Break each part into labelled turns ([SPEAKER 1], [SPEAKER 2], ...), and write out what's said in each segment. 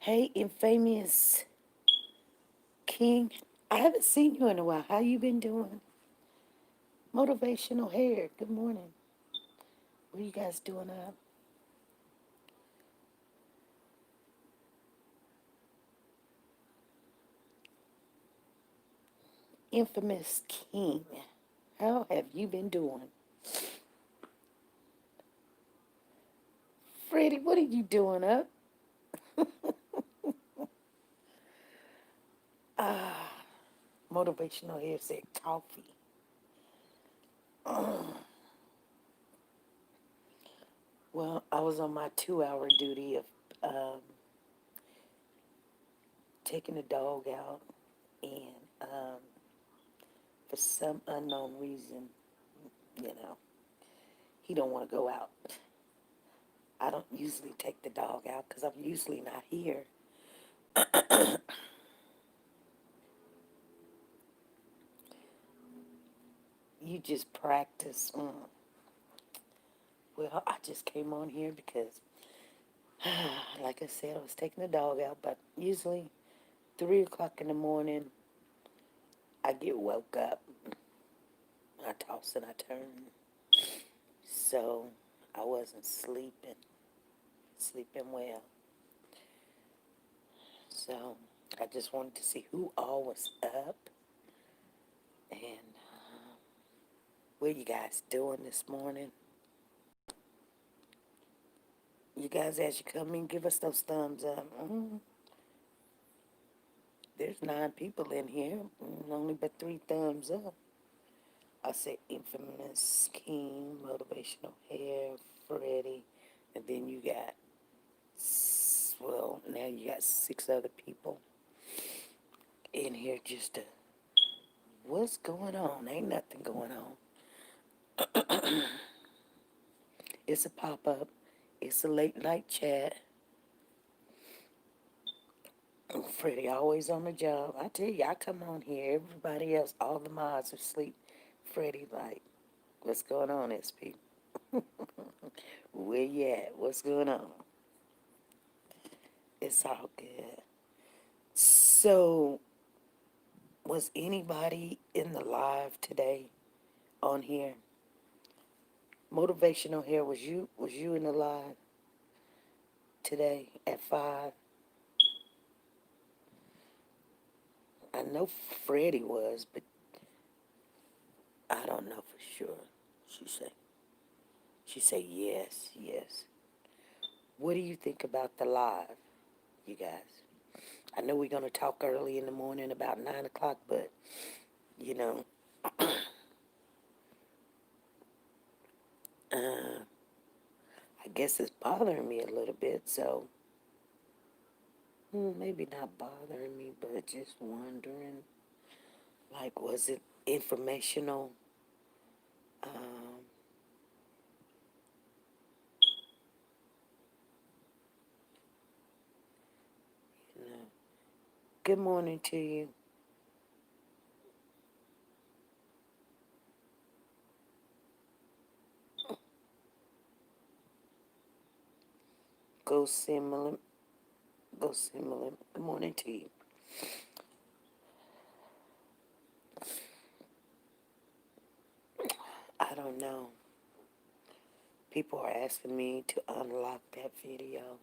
[SPEAKER 1] Hey, infamous King. I haven't seen you in a while. How you been doing? Motivational hair. Good morning. What are you guys doing up? Infamous King. How have you been doing? Freddie, what are you doing up? Motivational hair said coffee. Well, I was on my 2 hour duty of um, taking the dog out, and for some unknown reason, you know, he don't want to go out. I don't usually take the dog out because I'm usually not here. You just practice. Well, I just came on here because, like I said, I was taking the dog out, but usually 3 o'clock in the morning, I get woke up. I toss and I turn. So I wasn't sleeping well. So I just wanted to see who all was up and what you guys doing this morning. You guys, as you come in, give us those thumbs up. There's 9 people in here, only but 3 thumbs up. I say infamous King, motivational hair, Freddie, and then you got, well, now you got 6 other people in here just to, what's going on? Ain't nothing going on. It's a pop-up. It's a late night chat. Freddie always on the job. I tell you, I come on here. Everybody else, all the mods are asleep. Freddie like, what's going on, SP? Where you at? What's going on? It's all good. So, was anybody in the live today on here? Motivational hair, was you in the live today at 5? I know Freddie was, but I don't know for sure. She said she said yes, yes. What do you think about the live, you guys? I know we're gonna talk early in the morning about 9 o'clock, but you know, uh, I guess it's bothering me a little bit. So maybe not bothering me, but just wondering, like, was it informational? Um, you know. Good morning to you. Go similar. Go similar. Good morning to you. I don't know. People are asking me to unlock that video.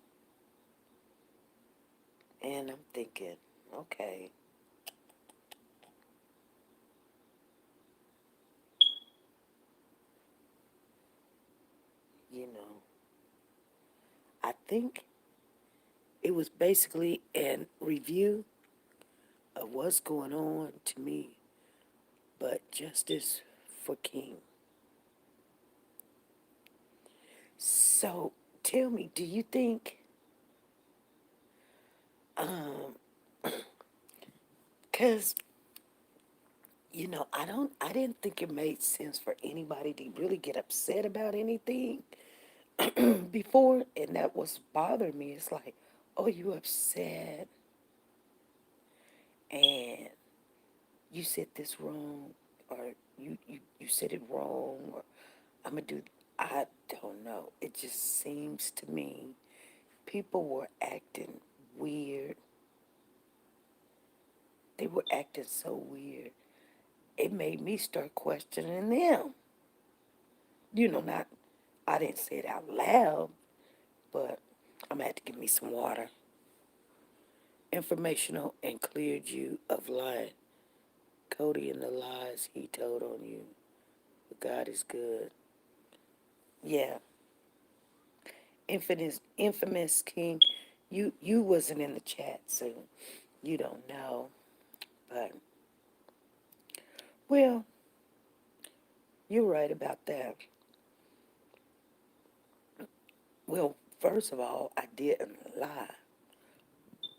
[SPEAKER 1] And I'm thinking, okay, you know, I think it was basically a review of what's going on to me, but justice for King. So tell me, do you think, um, because, I didn't think it made sense for anybody to really get upset about anything before, and that was bothering me. It's like, oh, you upset, and you said this wrong, or you said it wrong, or I'm gonna do, I don't know. It just seems to me people were acting weird. They were acting so weird. It made me start questioning them. Not, I didn't say it out loud, but I'm going to have to give me some water. Informational and cleared you of lying. Cody and the lies he told on you. But God is good. Yeah. Infamous King. You wasn't in the chat, so you don't know. But well, you're right about that. Well, first of all, I didn't lie.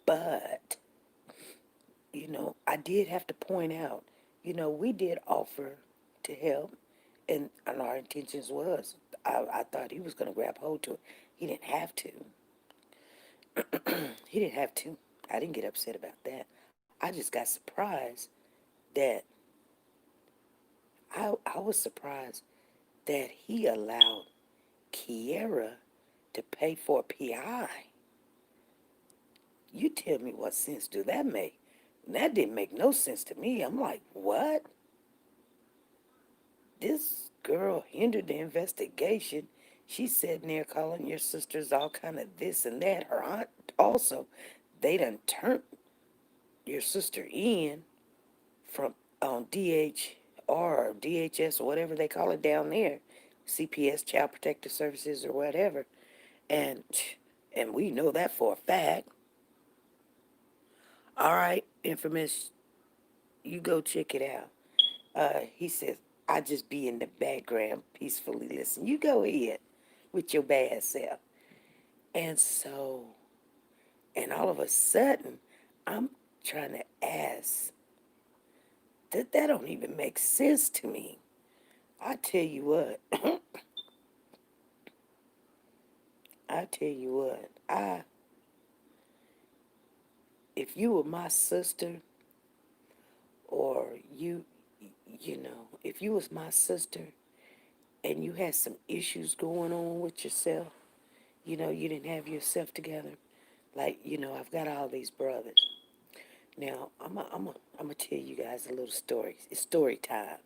[SPEAKER 1] But, I did have to point out, we did offer to help, and our intentions was, I thought he was going to grab hold to it. He didn't have to. He didn't have to. I didn't get upset about that. I just got surprised that I was surprised that he allowed Kiera to pay for a PI. You tell me what sense do that make? That didn't make no sense to me. I'm like, what? This girl hindered the investigation. She's sitting there calling your sisters all kind of this and that. Her aunt also. They done turned your sister in from on DHR or DHS or whatever they call it down there, CPS, Child Protective Services or whatever, and and we know that for a fact. All right, infamous, you go check it out. He says, I just be in the background peacefully listen. You go ahead with your bad self. And so, and all of a sudden, I'm trying to ask that don't even make sense to me. I tell you what, I tell you what, if you were my sister, or if you was my sister and you had some issues going on with yourself, you didn't have yourself together. Like, I've got all these brothers. Now, I'm gonna tell you guys a little story. It's story time.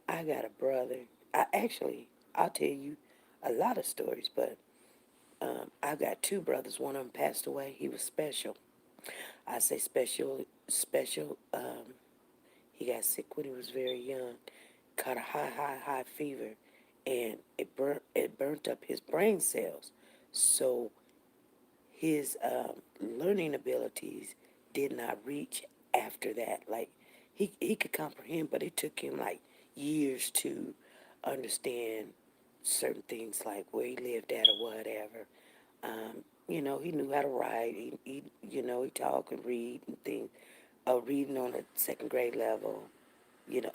[SPEAKER 1] I got a brother. I'll tell you a lot of stories, but I've got two brothers. One of them passed away. He was special. I say special, special. He got sick when he was very young. Caught a high fever, and it burnt up his brain cells. So his learning abilities did not reach after that. Like he could comprehend, but it took him like years to understand certain things, like where he lived at or whatever. He knew how to write. He talk and read and things. Reading on a second grade level.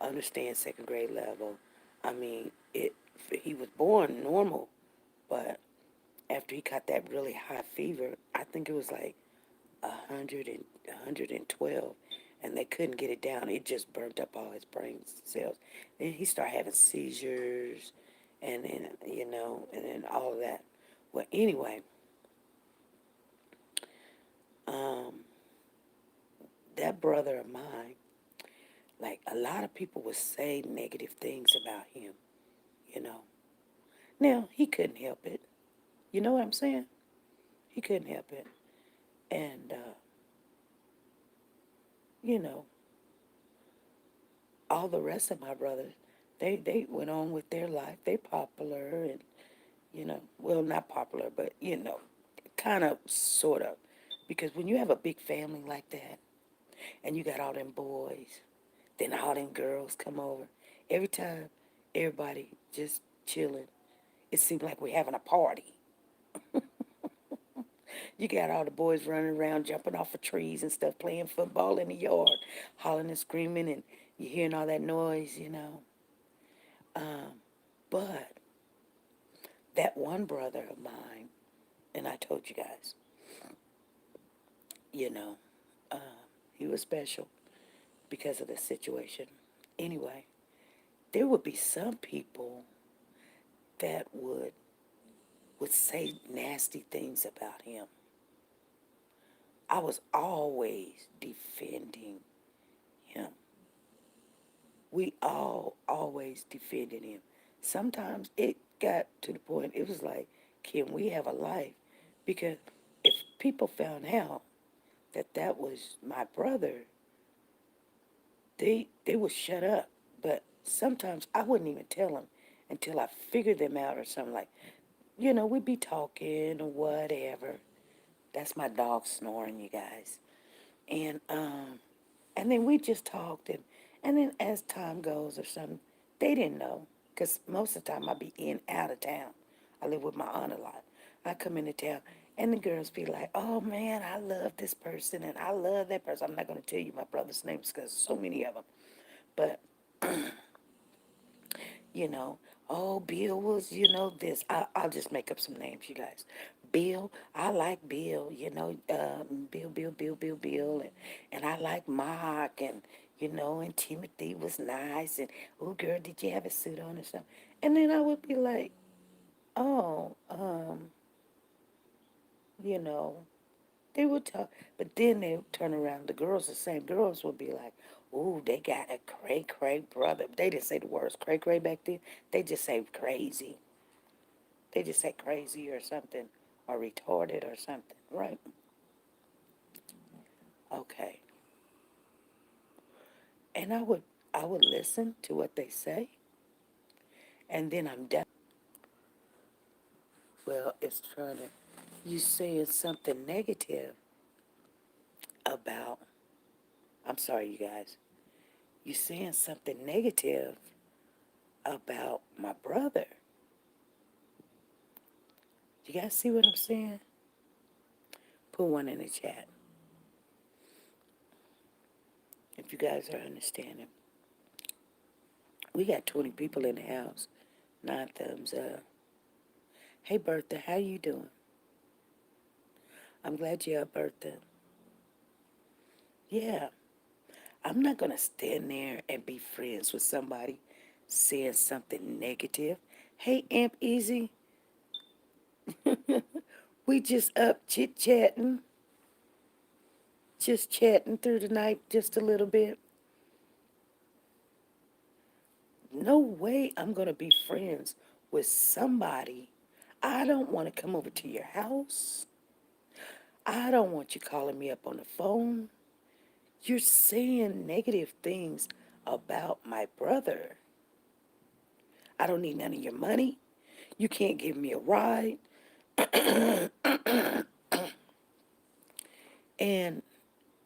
[SPEAKER 1] Understand second grade level. I mean, he was born normal, but after he got that really high fever, I think it was like 112, and they couldn't get it down. It just burnt up all his brain cells. Then he started having seizures, and then and then all of that. Well, anyway, um, that brother of mine, like a lot of people would say negative things about him. You know. Now he couldn't help it. You know what I'm saying? He couldn't help it, and you know, all the rest of my brothers, they went on with their life. They popular and well, not popular, but kind of sort of, because when you have a big family like that and you got all them boys, then all them girls come over. Every time everybody just chilling, it seems like we're having a party. You got all the boys running around, jumping off of trees and stuff, playing football in the yard, hollering and screaming, and you hearing all that noise. Um, but that one brother of mine, and I told you guys, you know, uh, he was special because of the situation. Anyway, there would be some people that would say nasty things about him. I was always defending him. We all always defended him. Sometimes it got to the point, it was like, can we have a life? Because if people found out that that was my brother, they would shut up. But sometimes I wouldn't even tell them until I figured them out or something like, we'd be talking or whatever. That's my dog snoring, you guys. And then we just talked, and then as time goes or something, they didn't know, because most of the time I be in out of town. I live with my aunt a lot. I come into town, and the girls be like, "Oh man, I love this person, and I love that person." I'm not gonna tell you my brother's names because so many of them, but you know, oh, Bill was, this. I'll just make up some names, you guys. Bill, I like Bill, Bill, and I like Mark, and Timothy was nice, and, oh, girl, did you have a suit on or something? And then I would be like, oh, you know, they would talk, but then they would turn around. The girls, the same girls, would be like, "Ooh, they got a cray cray brother." They didn't say the words cray cray back then. They just say crazy. They just say crazy or something, or retarded or something, right? Okay. And I would listen to what they say, and then I'm done. Well, it's trying to. You saying something negative about. I'm sorry, you guys. You saying something negative about my brother. You guys see what I'm saying? Put one in the chat if you guys are understanding. We got 20 people in the house. 9 thumbs up. Hey, Bertha, how you doing? I'm glad you're up, Bertha. Yeah, I'm not going to stand there and be friends with somebody saying something negative. Hey, Amp Easy, we just up chit-chatting, just chatting through the night just a little bit. No way I'm going to be friends with somebody. I don't want to come over to your house. I don't want you calling me up on the phone. You're saying negative things about my brother. I don't need none of your money. You can't give me a ride. And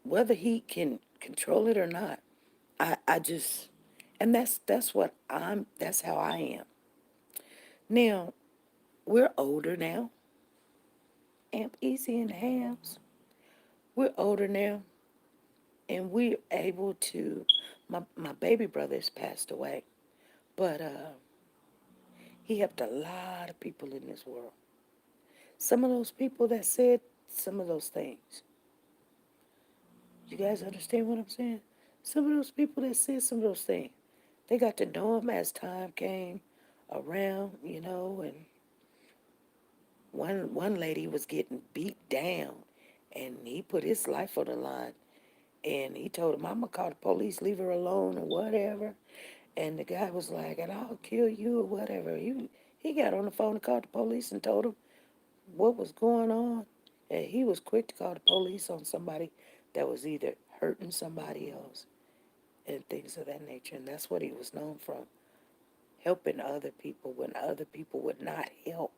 [SPEAKER 1] whether he can control it or not, I just, and that's how I am. Now, we're older now. Amp Easy in the house. We're older now, and we're able to, my baby brother has passed away, but he helped a lot of people in this world. Some of those people that said some of those things. You guys understand what I'm saying? Some of those people that said some of those things, they got to know him as time came around, and one lady was getting beat down, and he put his life on the line, and he told him, "I'm gonna call the police, leave her alone or whatever." And the guy was like, "And I'll kill you or whatever." He got on the phone and called the police and told him what was going on. And he was quick to call the police on somebody that was either hurting somebody else and things of that nature. And that's what he was known from, helping other people when other people would not help.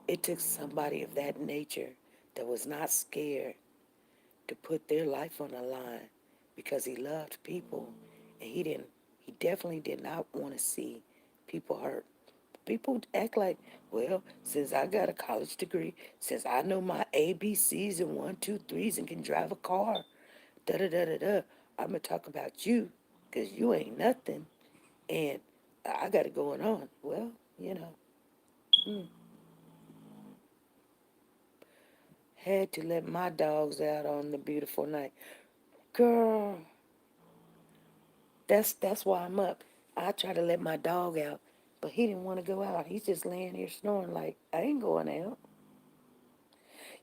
[SPEAKER 1] It took somebody of that nature that was not scared to put their life on the line because he loved people, and he definitely did not want to see people hurt. People act like, well, since I got a college degree, since I know my ABCs and one, two, threes and can drive a car, da da da da da, I'm gonna talk about you, 'cause you ain't nothing, and I got it going on. Well, mm, had to let my dogs out on the beautiful night, girl. That's why I'm up. I try to let my dog out, but he didn't want to go out. He's just laying here snoring like I ain't going out.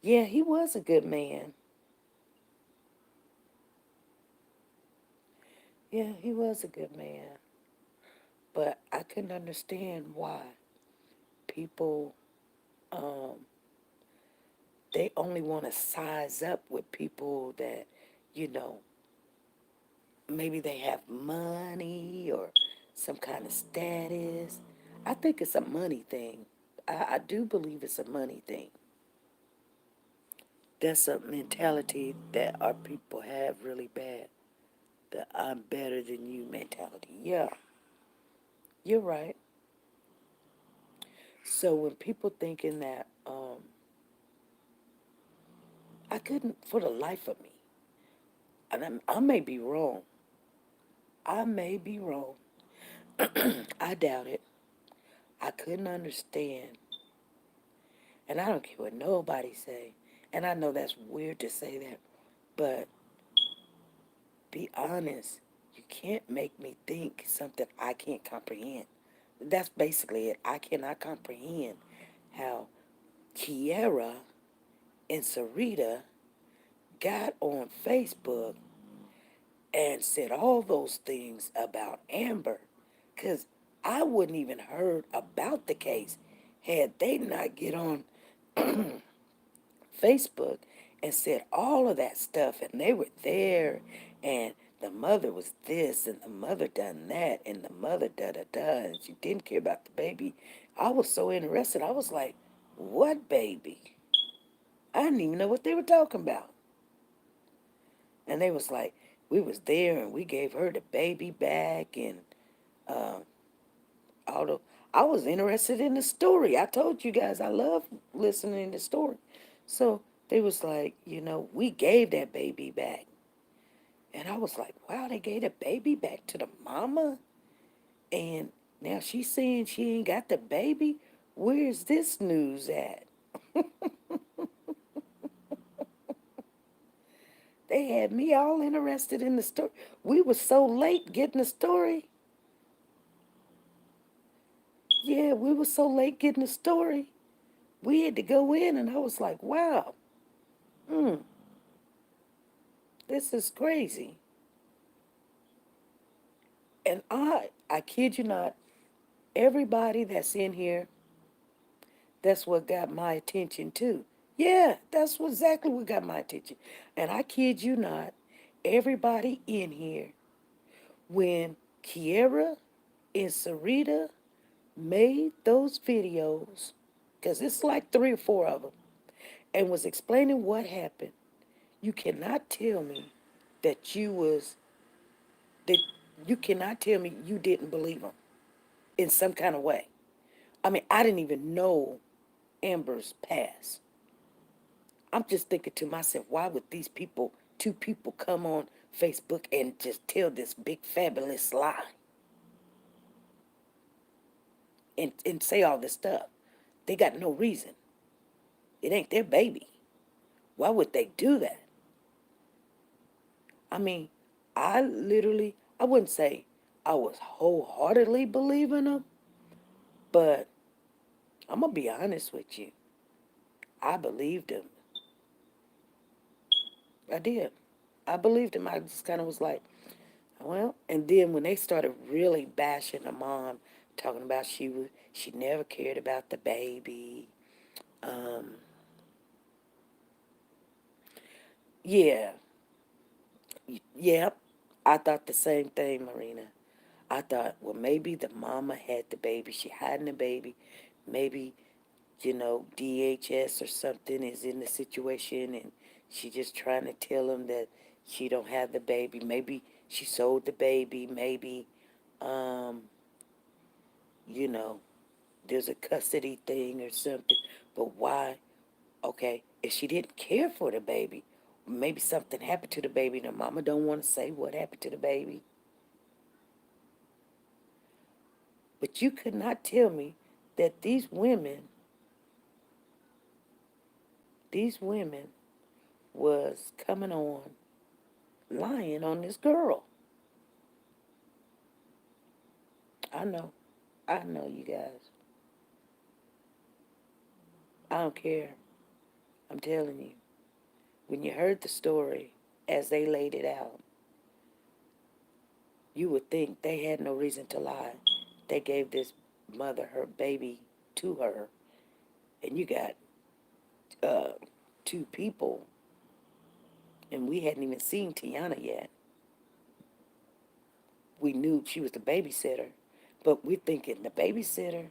[SPEAKER 1] Yeah, he was a good man. Yeah, he was a good man. But I couldn't understand why people, um, they only want to size up with people that, you know, maybe they have money or some kind of status. I think it's a money thing. I do believe it's a money thing. That's a mentality that our people have really bad. The I'm better than you mentality. Yeah, you're right. So when people thinking that, I couldn't for the life of me, and I may be wrong. I may be wrong. I doubt it. I couldn't understand, and I don't care what nobody say. And I know that's weird to say that, but be honest. You can't make me think something I can't comprehend. That's basically it. I cannot comprehend how Kiera and Sarita got on Facebook and said all those things about Amber. Because I wouldn't even heard about the case had they not get on Facebook and said all of that stuff. And they were there and the mother was this and the mother done that and the mother da-da-da and she didn't care about the baby. I was so interested. I was like, what baby? I didn't even know what they were talking about. And they was like, we was there and we gave her the baby back and uh, although I was interested in the story. I told you guys I love listening to the story. So they was like, we gave that baby back. And I was like, wow, they gave the baby back to the mama? And now she's saying she ain't got the baby? Where's this news at? They had me all interested in the story. We were so late getting the story. Yeah, we were so late getting the story. We had to go in, and I was like, wow, mm, this is crazy. And I kid you not, everybody that's in here, that's what got my attention too. Yeah, that's exactly what got my attention. And I kid you not, everybody in here, when Kiera and Sarita made those videos, because it's like three or four of them, and was explaining what happened, you cannot tell me that that you cannot tell me you didn't believe them in some kind of way. I mean, I didn't even know Amber's past. I'm just thinking to myself, why would these people, two people, come on Facebook and just tell this big fabulous lie and say all this stuff? They got no reason. It ain't their baby. Why would they do that? I mean, I wouldn't say I was wholeheartedly believing them, but I'm going to be honest with you. I believed him. I did. I believed him. I just kind of was like, well, and then when they started really bashing the mom, talking about she never cared about the baby. Um, yeah, yep. I thought the same thing, Marina. I thought, well, maybe the mama had the baby. She hiding the baby. Maybe DHS or something is in the situation, and she just trying to tell him that she don't have the baby. Maybe she sold the baby. Maybe, um, you know, there's a custody thing or something. But why? Okay, if she didn't care for the baby, maybe something happened to the baby. And the mama don't want to say what happened to the baby. But you could not tell me that these women was coming on lying on this girl. I know. I know, you guys. I don't care. I'm telling you, when you heard the story as they laid it out, you would think they had no reason to lie. They gave this mother her baby to her, and you got uh, two people, and we hadn't even seen Tiana yet. We knew she was the babysitter, but we're thinking the babysitter,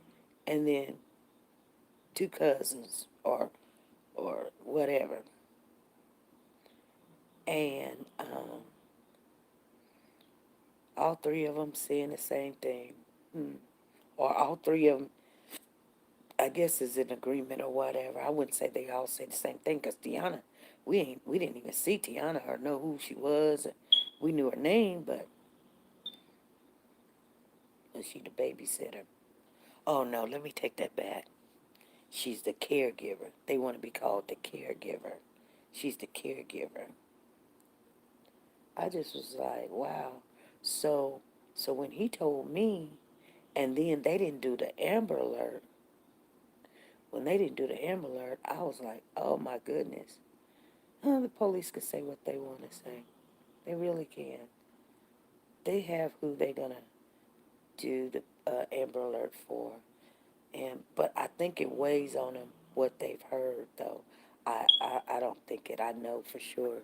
[SPEAKER 1] and then two cousins or whatever, and all three of them saying the same thing, or all three of them, I guess, is in agreement or whatever. I wouldn't say they all say the same thing because Tiana, we didn't even see Tiana or know who she was. We knew her name, but was she the babysitter? Oh no, let me take that back. She's the caregiver. They want to be called the caregiver. She's the caregiver. I just was like, wow. So, so when he told me, and then they didn't do the Amber Alert. When they didn't do the Amber Alert, I was like, oh my goodness. The police can say what they want to say. They really can. They have who they're gonna do the Amber Alert for, and but I think it weighs on them what they've heard though. I don't think it. I know for sure.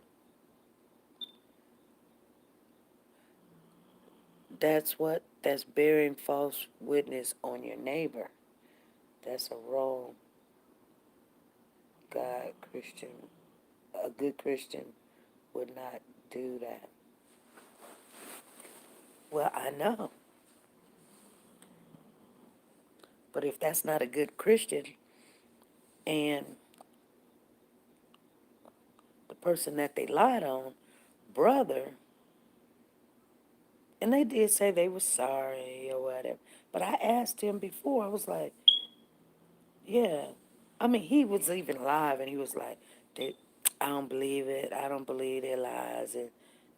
[SPEAKER 1] That's bearing false witness on your neighbor. That's a wrong. God Christian, a good Christian would not do that. Well, I know, but if that's not a good Christian, and the person that they lied on, brother, and they did say they were sorry or whatever. But I asked him before. I was like, yeah. I mean, he was even live, and he was like, they, I don't believe it. I don't believe their lies, and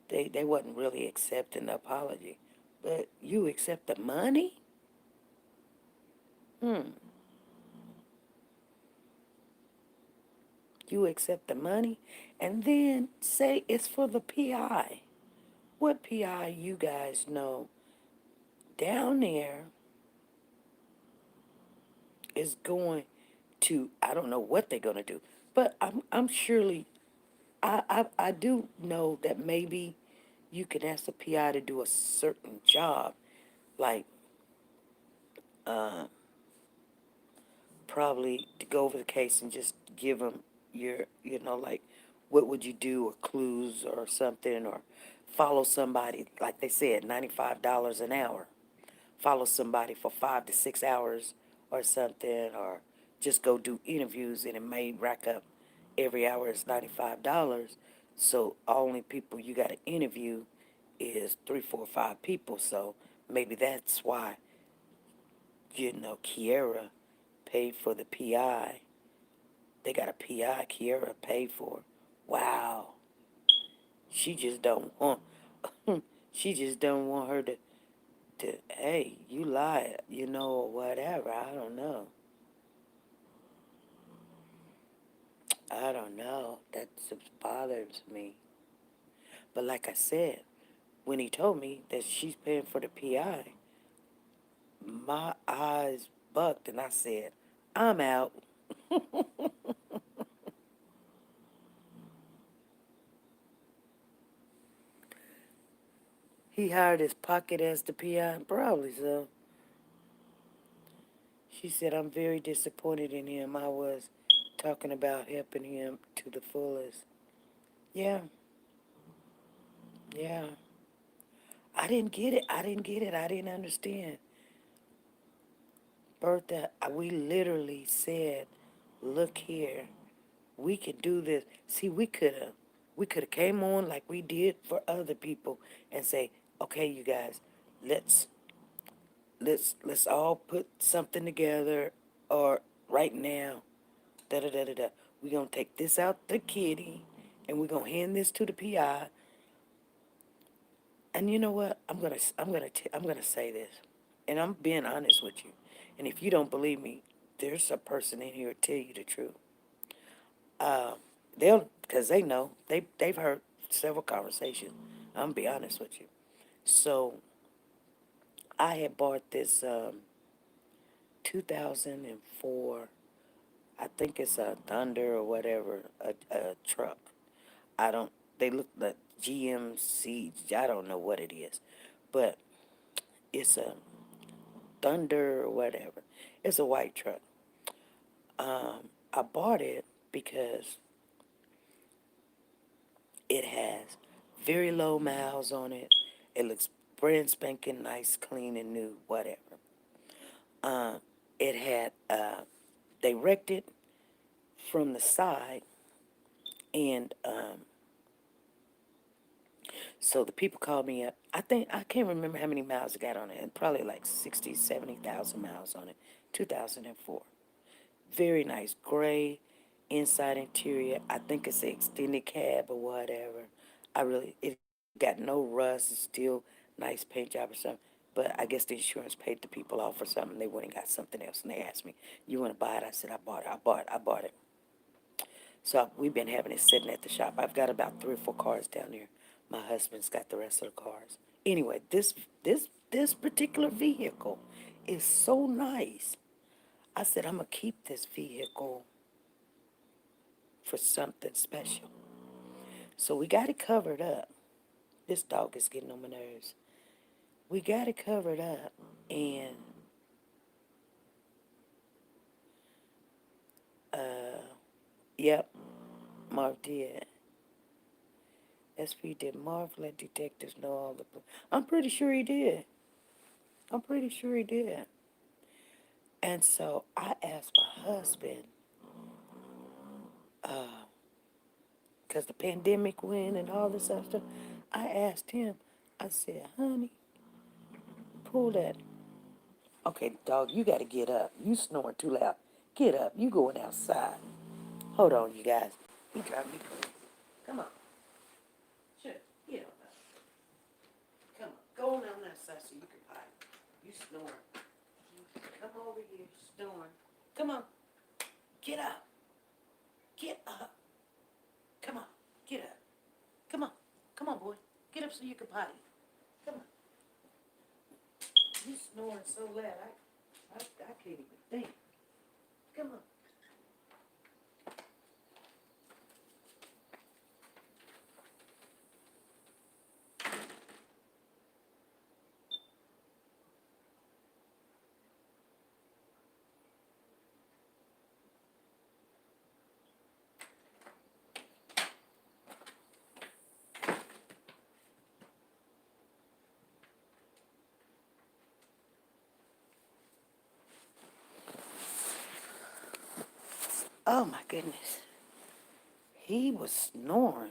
[SPEAKER 1] they wasn't really accepting the apology. But you accept the money? Hmm. You accept the money, and then say it's for the PI. What PI you guys know down there is going to, I don't know what they're going to do, but I'm surely, I do know that maybe you can ask the PI to do a certain job, like probably to go over the case and just give them your, like what would you do, or clues or something, or follow somebody, like they said, $95 an hour. Follow somebody for 5 to 6 hours or something, or just go do interviews, and it may rack up every hour is $95. So only people you got to interview is three, four, five people. So maybe that's why, Kiera paid for the PI. They got a PI Kiera paid for. Wow. She just don't want. She just don't want her to. Hey, you lied, or whatever. I don't know. I don't know. That just bothers me. But like I said, when he told me that she's paying for the PI, my eyes bucked, and I said, I'm out. He hired his pocket as the PI, probably so. She said, I'm very disappointed in him. I was talking about helping him to the fullest. Yeah, yeah. I didn't get it. I didn't get it. I didn't understand. Bertha, we literally said, look here, we can do this. See, we could have came on like we did for other people and say, okay, you guys, let's let's all put something together, or right now, da da da da da. We're gonna take this out the kitty, and we're gonna hand this to the PI. And you know what? I'm gonna say this, and I'm being honest with you. And if you don't believe me, there's a person in here to tell you the truth. Uh, because they know, they've heard several conversations. I'm gonna be honest with you. So I had bought this 2004, I think it's a Thunder or whatever, a truck. I don't, they look like GMC, I don't know what it is, but it's a Thunder or whatever. It's a white truck. I bought it because it has very low miles on it. It looks brand spanking nice, clean and new, whatever. Uh, it had, they wrecked it from the side, and so the people called me up. I can't remember how many miles it got on it. Probably like 60, 70,000 miles on it. 2004. Very nice gray inside interior. I think it's an extended cab or whatever. It got no rust. It's still nice paint job or something. But I guess the insurance paid the people off or something. They went and got something else, and they asked me, "You want to buy it?" I said, "I bought it. I bought it. I bought it." So we've been having it sitting at the shop. I've got about 3 or 4 cars down there. My husband's got the rest of the cars. Anyway, this particular vehicle is so nice. I said I'm gonna keep this vehicle for something special. So we got it covered up. This dog is getting on my nerves. We got it covered up, and yep, Marv did. SP did. Marv let detectives know all the. I'm pretty sure he did. I'm pretty sure he did. And so I asked my husband, because the pandemic went and all this other stuff. I asked him, I said, honey, pull that. Okay, dog, you got to get up. You snoring too loud. Get up. You going outside. Hold on, you guys. He driving me crazy. Come on. Sure. Get on up. Come on. Go on outside so you can potty. You snoring. Come over here, snoring. Come on. Get up. Get up. Come on. Get up. Come on. Come on, boy. Get up so you can potty. Come on. You snoring so loud. I can't even think. Come on. Oh my goodness. He was snoring.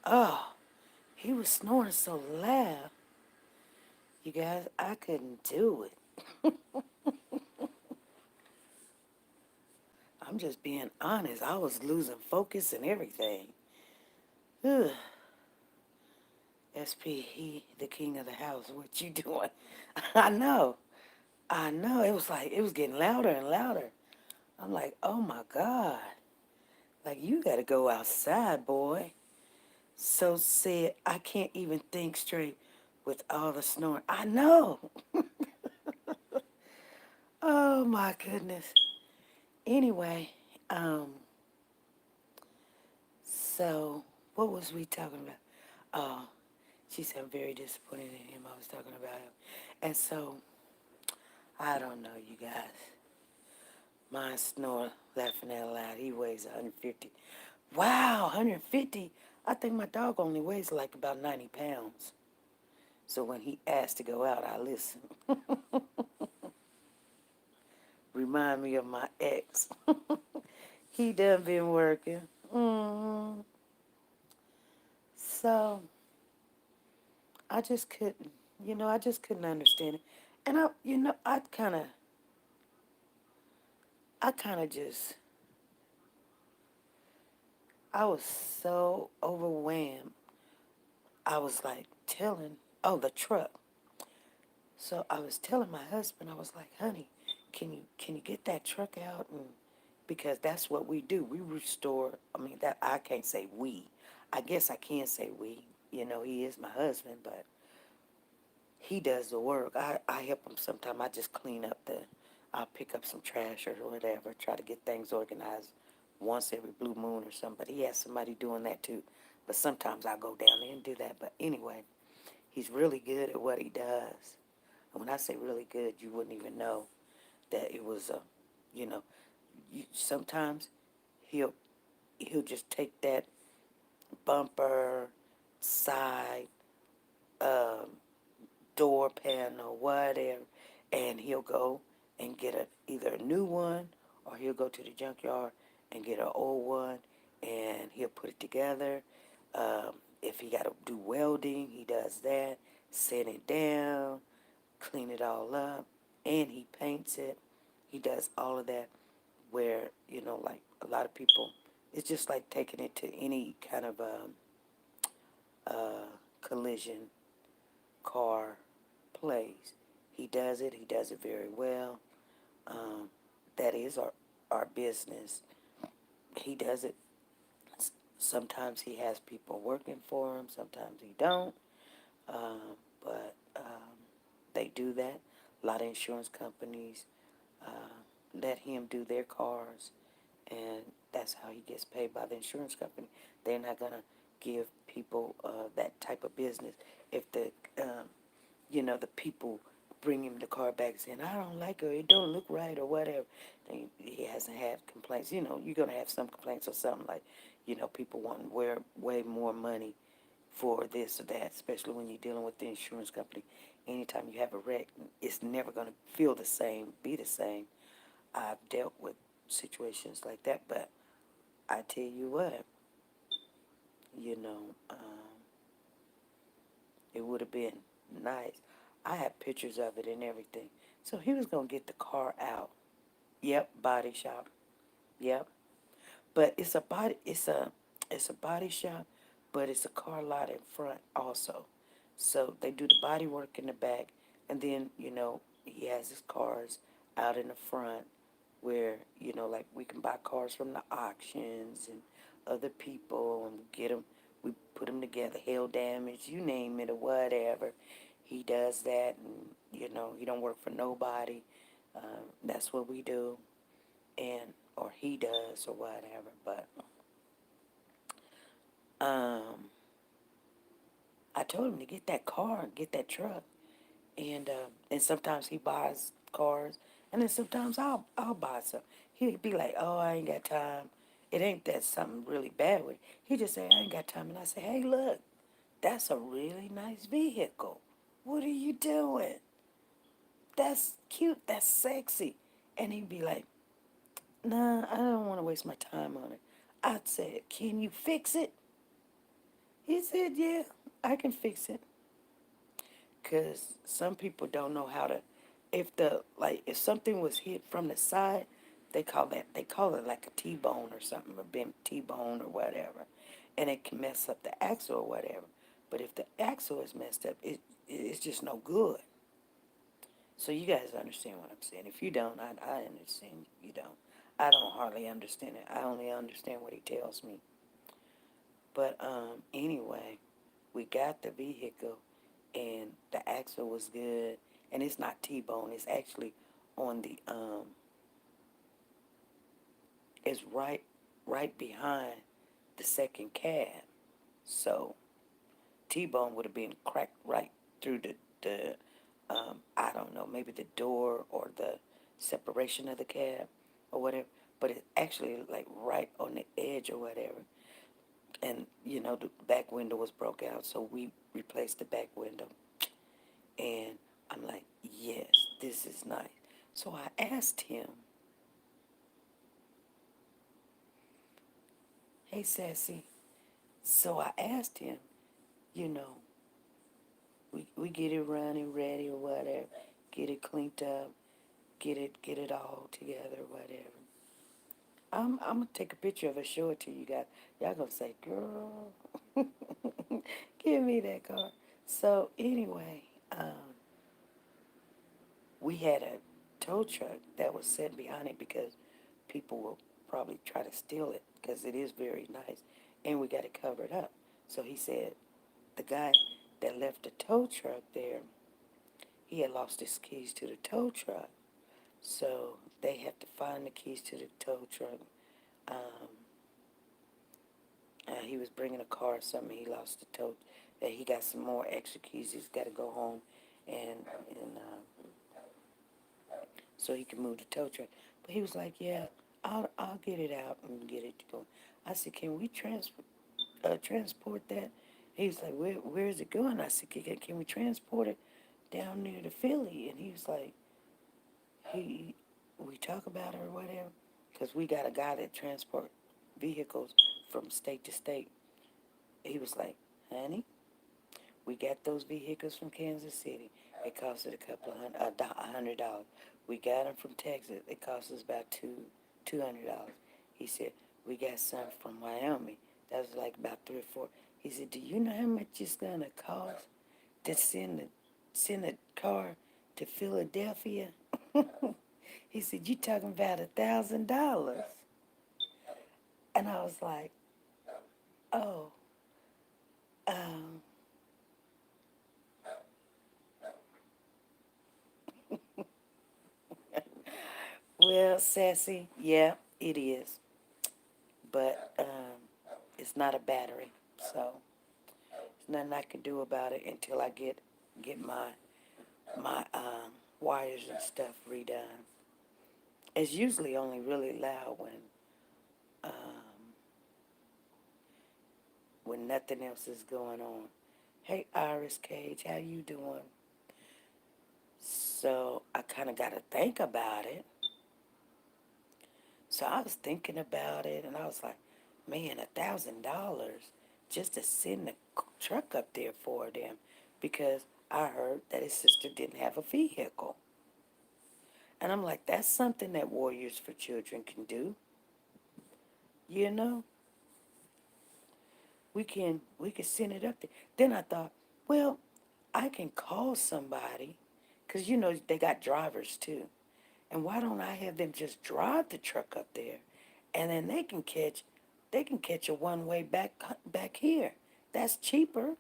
[SPEAKER 1] Oh, he was snoring so loud. You guys, I couldn't do it. I'm just being honest. I was losing focus and everything. Ugh. SP, he, the king of the house. What you doing? I know. I know. It was like, it was getting louder and louder. I'm like, oh my God. Like, you got to go outside, boy. So said, I can't even think straight with all the snoring. I know. Oh my goodness. Anyway, um, so what was we talking about? Oh, she said I'm very disappointed in him. I was talking about him. And so, I don't know, you guys. Mine snore laughing out loud. He weighs 150. Wow, 150? I think my dog only weighs like about 90 pounds. So when he asked to go out, I listen. Remind me of my ex. He done been working. Mm. So I just couldn't, I just couldn't understand it. And I kind of just, I was so overwhelmed. I was like telling, oh, the truck. So I was telling my husband, I was like, honey, can you get that truck out? And because that's what we do. We restore. I mean, that I can't say we. I guess I can say we. You know, he is my husband, but he does the work. I help him sometimes. I just clean up the. I'll pick up some trash or whatever. Try to get things organized once every blue moon or something. But he has somebody doing that too. But sometimes I go down there and do that. But anyway, he's really good at what he does. And when I say really good, you wouldn't even know that it was a, you know, sometimes he'll he'll just take that bumper, side, um, door panel, whatever, and he'll go and get either a new one or he'll go to the junkyard and get an old one and he'll put it together. If he got to do welding, he does that, sand it down, clean it all up, and he paints it. He does all of that where, like a lot of people, it's just like taking it to any kind of collision car place. He does it very well. Um, that is our business. He does it. Sometimes he has people working for him, sometimes he don't. But they do that. A lot of insurance companies let him do their cars, and that's how he gets paid by the insurance company. They're not gonna give people that type of business if um, the people bring him the car back saying, I don't like her, it don't look right or whatever. Then he hasn't had complaints. You're gonna have some complaints or something like, people wanting way more money for this or that, especially when you're dealing with the insurance company. Anytime you have a wreck, it's never gonna feel the same, be the same. I've dealt with situations like that, but I tell you what, you know, um, it would have been nice. I have pictures of it and everything. So he was gonna get the car out. Yep, body shop. Yep. But it's a body shop, but it's a car lot in front also. So they do the body work in the back, and then he has his cars out in the front, where like we can buy cars from the auctions and other people and get them. We put them together, hail damage, you name it or whatever. He does that, and he don't work for nobody. That's what we do, and or he does or whatever. But um, I told him to get that car, get that truck, and sometimes he buys cars, and then sometimes I'll buy some. He'd be like, "Oh, I ain't got time." It ain't that something really bad with it. He just say, "I ain't got time," and I say, "Hey, look, that's a really nice vehicle. What are you doing? That's cute. That's sexy." And he'd be like, "Nah, I don't want to waste my time on it." I said, "Can you fix it?" He said, "Yeah, I can fix it." Because some people don't know how to, if something was hit from the side, they call it like a T-bone or something, a bent T-bone or whatever. And it can mess up the axle or whatever. But if the axle is messed up, it's just no good. So you guys understand what I'm saying. If you don't, I understand you don't. I don't hardly understand it. I only understand what he tells me. But anyway, we got the vehicle, and the axle was good, and it's not T-bone. It's actually on the it's right behind the second cab. So T-bone would have been cracked right through the I don't know, maybe the door or the separation of the cab or whatever. But it's actually like right on the edge or whatever. And the back window was broke out, so we replaced the back window. And I'm like, yes, this is nice. So I asked him, hey, Sassy. So I asked him, you know, we get it running, ready or whatever, get it cleaned up, get it all together, whatever. I'm gonna take a picture of it, show it to you guys. Y'all gonna say, girl, give me that car. So anyway, we had a tow truck that was sitting behind it because people will probably try to steal it because it is very nice, and we got it covered up. So he said the guy that left the tow truck there, he had lost his keys to the tow truck. So they had to find the keys to the tow truck. Um, he was bringing a car or something. He lost the tow. He got some more extra keys. He's got to go home and so he can move the tow truck. But he was like, "Yeah, I'll get it out and get it going." I said, "Can we transport that?" He was like, "Where is it going?" I said, "Can we transport it down near the Philly?" And he was like, "He we talk about it or whatever, because we got a guy that transport vehicles from state to state." He was like, "Honey, we got those vehicles from Kansas City. It cost us a couple of $100. We got them from Texas. It cost us about $200. He said, we got some from Wyoming. That was like about 3 or 4. He said, do you know how much it's gonna cost to send a car to Philadelphia? He said, you talking about $1,000? And I was like, oh, um, well, sassy, yeah, it is. But it's not a battery, so there's nothing I can do about it until I get my wires and stuff redone. It's usually only really loud when nothing else is going on. Hey, Iris Cage, how you doing? So I kind of got to think about it. So I was thinking about it, and I was like, man, $1,000 just to send the truck up there for them, because I heard that his sister didn't have a vehicle. And I'm like, that's something that Warriors for Children can do. You know, we can send it up there. Then I thought, well, I can call somebody, because they got drivers too. And why don't I have them just drive the truck up there, and then they can catch a one-way back here. That's cheaper,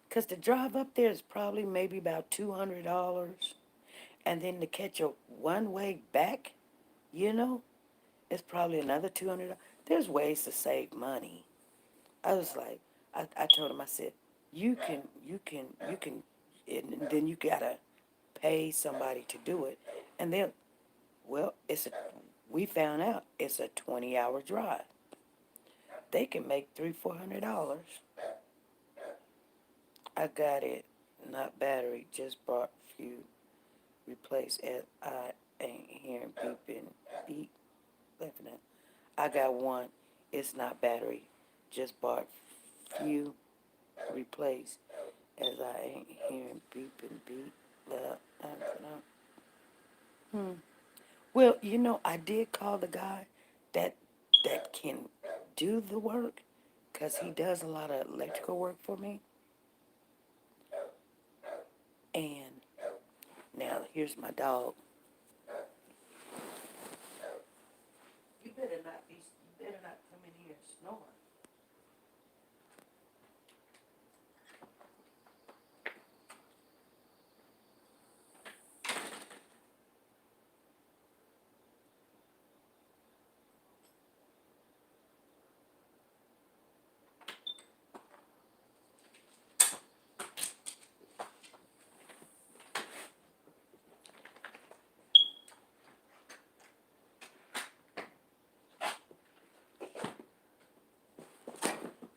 [SPEAKER 1] because the drive up there is probably maybe about $200, and then to catch a one-way back, you know, it's probably another $200. There's ways to save money. I was like, I told him, I said, you can, and then you gotta pay somebody to do it, and then, well, we found out it's a 20-hour drive. They can make $300-400. I got it, not battery, just bought few replaced as I ain't hearing beep, laughing at. I got one, it's not battery, just bought few replaced as I ain't hearing beep, laughing at. Hmm. Well, I did call the guy that that can do the work, because he does a lot of electrical work for me. And now here's my dog. You better not come in here and snore.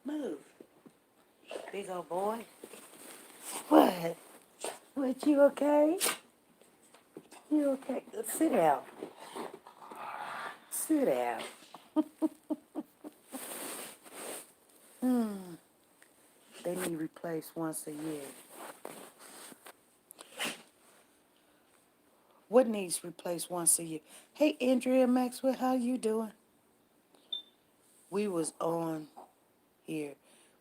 [SPEAKER 1] Move, big old boy. What? What, you okay? You okay? Sit down. Sit down. Hmm. They need replaced once a year. What needs replaced once a year? Hey, Andrea Maxwell, how you doing? We was on here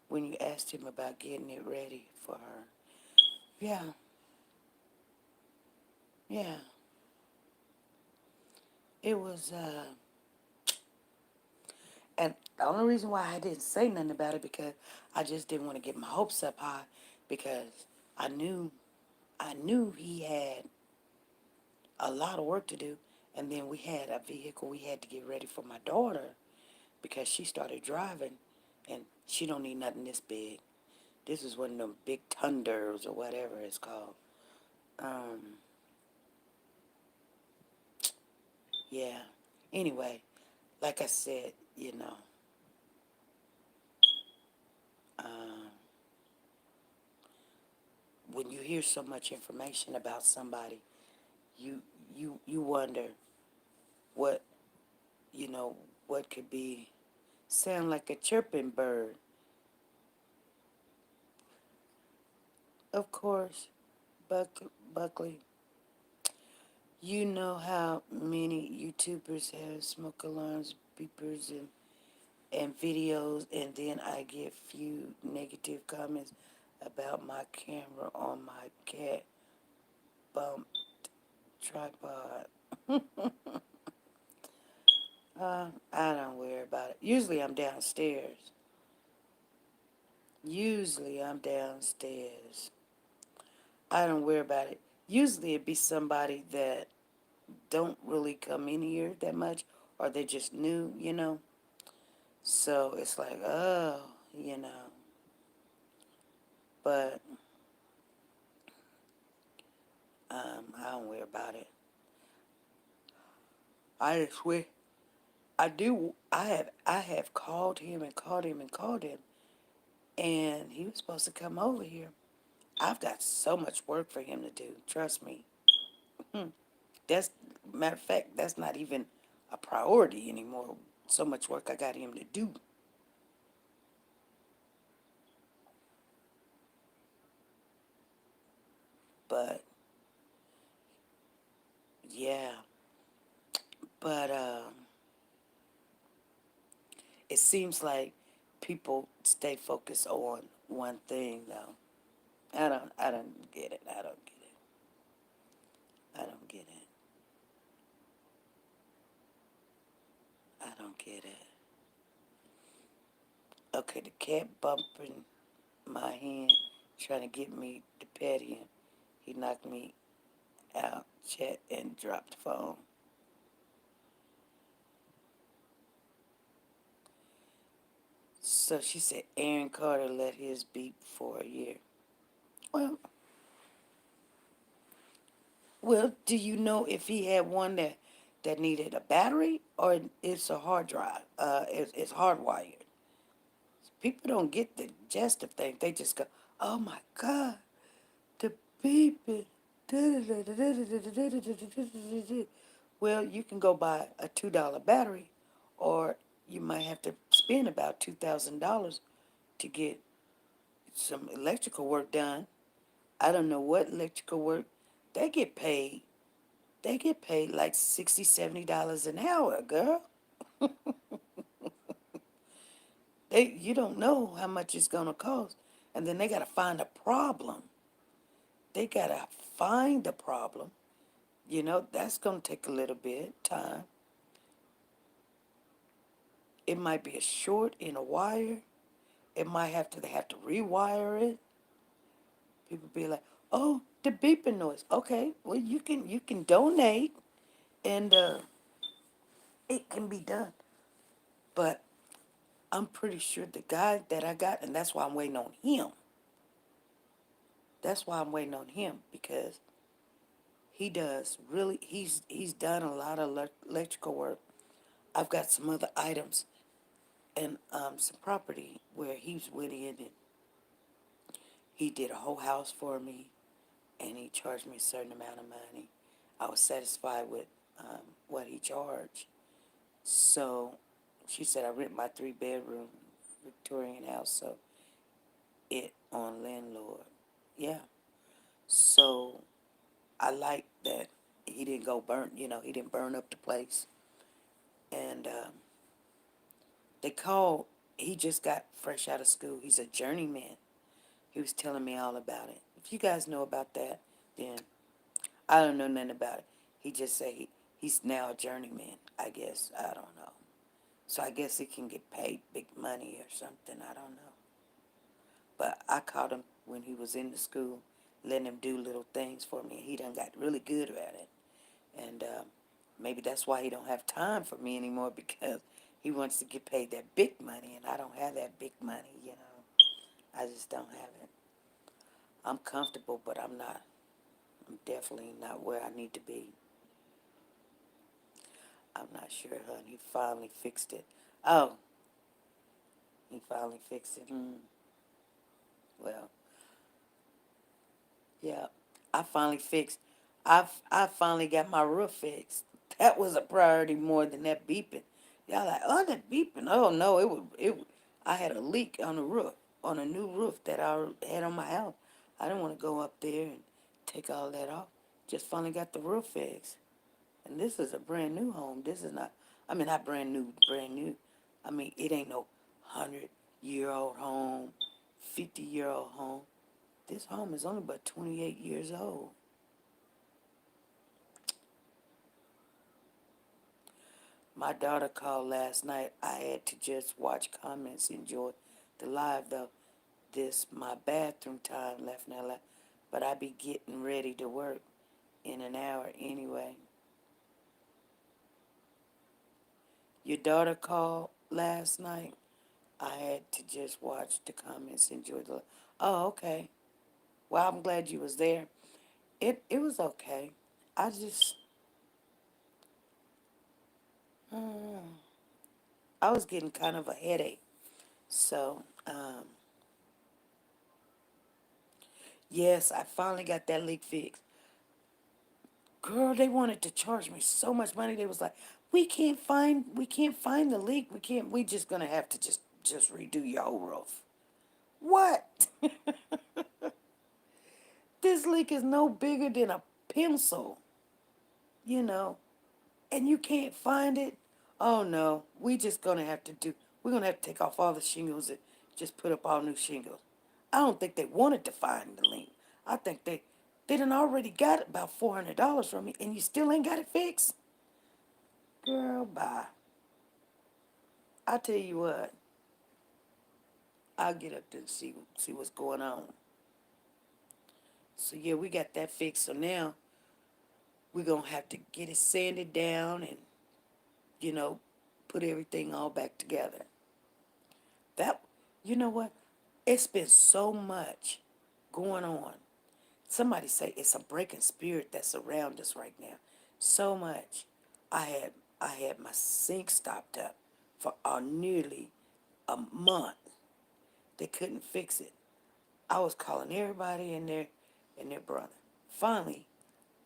[SPEAKER 1] when you asked him about getting it ready for her. Yeah, yeah. It was, and the only reason why I didn't say nothing about it because I just didn't want to get my hopes up high because I knew, I knew he had a lot of work to do. And then we had a vehicle we had to get ready for my daughter because she started driving and she don't need nothing this big. This is one of them big Tunders or whatever it's called. Um, yeah. Anyway, like I said, um, when you hear so much information about somebody, you you wonder what you know what could be sound like a chirping bird. Of course, Buckley, you know how many YouTubers have smoke alarms, beepers, and videos, and then I get few negative comments about my camera on my cat bump tripod. I don't worry about it. Usually I'm downstairs. Usually I'm downstairs. I don't worry about it. Usually it'd be somebody that don't really come in here that much, or they're just new. So it's like, oh, you know. But I don't worry about it. I just wish I do. I have called him and called him and called him, and he was supposed to come over here. I've got so much work for him to do. Trust me. That's matter of fact. That's not even a priority anymore. So much work I got him to do. But yeah. But it seems like people stay focused on one thing though. I don't get it. I don't get it. I don't get it. I don't get it. Okay, the cat bumping my hand, trying to get me to pet him. He knocked me out, chat, and dropped the phone. So she said Aaron Carter let his beep for a year. Well, well, do you know if he had one that needed a battery or it's a hard drive? It's hardwired. People don't get the gist of things. They just go, "Oh my God, the beeping." Well, you can go buy a $2 battery, or you might have to spend about $2,000 to get some electrical work done. I don't know what electrical work. They get paid. They get paid like $60, $70 an hour, girl. You don't know how much it's gonna cost, and then they gotta find a problem. They gotta find the problem. That's gonna take a little bit time. It might be a short in a wire. It might they have to rewire it. People be like, "Oh, the beeping noise." Okay, well you can donate, and it can be done. But I'm pretty sure the guy that I got, and that's why I'm waiting on him. That's why I'm waiting on him because he does really. He's done a lot of electrical work. I've got some other items and some property where he's went in and he did a whole house for me, and he charged me a certain amount of money. I was satisfied with what he charged. So she said I rent my 3 bedroom Victorian house, so it on landlord. Yeah. So I like that he didn't go burn. He didn't burn up the place. And they called. He just got fresh out of school. He's a journeyman. He was telling me all about it. If you guys know about that, then I don't know nothing about it. He just said He's now a journeyman, I guess. I don't know. So I guess he can get paid big money or something. I don't know. But I caught him when he was in the school, letting him do little things for me. He done got really good at it. And maybe that's why he don't have time for me anymore because he wants to get paid that big money, and I don't have that big money, you know. I just don't have it. I'm comfortable, but I'm not. I'm definitely not where I need to be. I'm not sure, hon. He finally fixed it. Oh, he finally fixed it. Well, yeah. I finally fixed. I finally got my roof fixed. That was a priority more than that beeping. Y'all like, oh, that beeping. Oh no, I had a leak on the roof, on a new roof that I had on my house. I didn't want to go up there and take all that off. Just finally got the roof fixed. And this is a brand new home. This is not. I mean, not brand new, brand new. I mean, it ain't no 100-year-old home, 50-year-old home. This home is only about 28 years old. My daughter called last night. I had to just watch comments, enjoy the live though. This my bathroom time left now, but I be getting ready to work in an hour anyway. Your daughter called last night. I had to just watch the comments, enjoy the. Oh, okay. Well, I'm glad you was there. It was okay. I just I was getting kind of a headache. So, yes, I finally got that leak fixed. Girl, they wanted to charge me so much money. They was like, we can't find the leak. We just gonna have to just redo your whole roof. What? This leak is no bigger than a pencil, you know, and you can't find it. Oh no, we're gonna have to take off all the shingles and just put up all new shingles. I don't think they wanted to find the leak. I think they done already got about $400 from me, and you still ain't got it fixed. Girl, bye. I tell you what, I'll get up there and see what's going on. So yeah, we got that fixed. So now we're gonna have to get it sanded down and you know put everything all back together. That you know what? It's been so much going on. Somebody say it's a breaking spirit that's around us right now. So much. I had I had my sink stopped up for nearly a month. They couldn't fix it. I was calling everybody and their brother. Finally,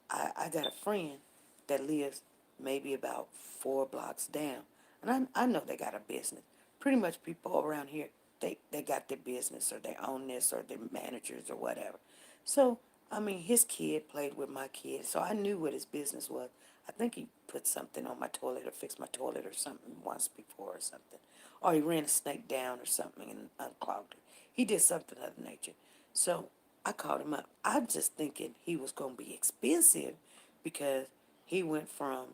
[SPEAKER 1] I got a friend that lives maybe about 4 blocks down. And I know they got a business. Pretty much people around here, they got their business or they own this or they're managers or whatever. So, I mean, his kid played with my kid, so I knew what his business was. I think he put something on my toilet or fixed my toilet or something once before or something. Or he ran a snake down or something and unclogged it. He did something of the nature. So I called him up. I'm just thinking he was going to be expensive because he went from,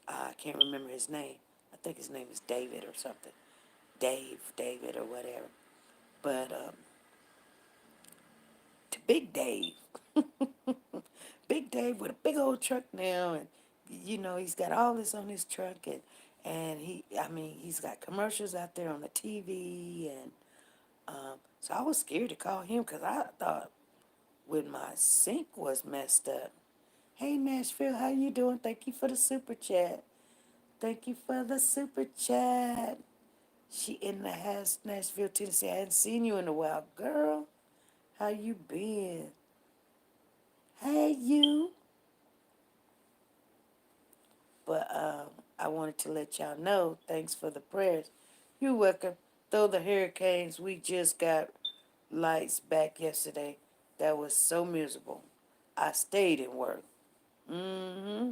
[SPEAKER 1] I can't remember his name. I think his name is David or something. David or whatever. But to Big Dave. Big Dave with a big old truck now. And, he's got all this on his truck. And he's got commercials out there on the TV. And so I was scared to call him because I thought when my sink was messed up. Hey Nashville, how you doing? Thank you for the super chat. Thank you for the super chat. She in the house, Nashville, Tennessee. I hadn't seen you in a while, girl. How you been? Hey you. But I wanted to let y'all know. Thanks for the prayers. You're welcome. Though the hurricanes, we just got lights back yesterday. That was so miserable. I stayed in work. Mm-hmm.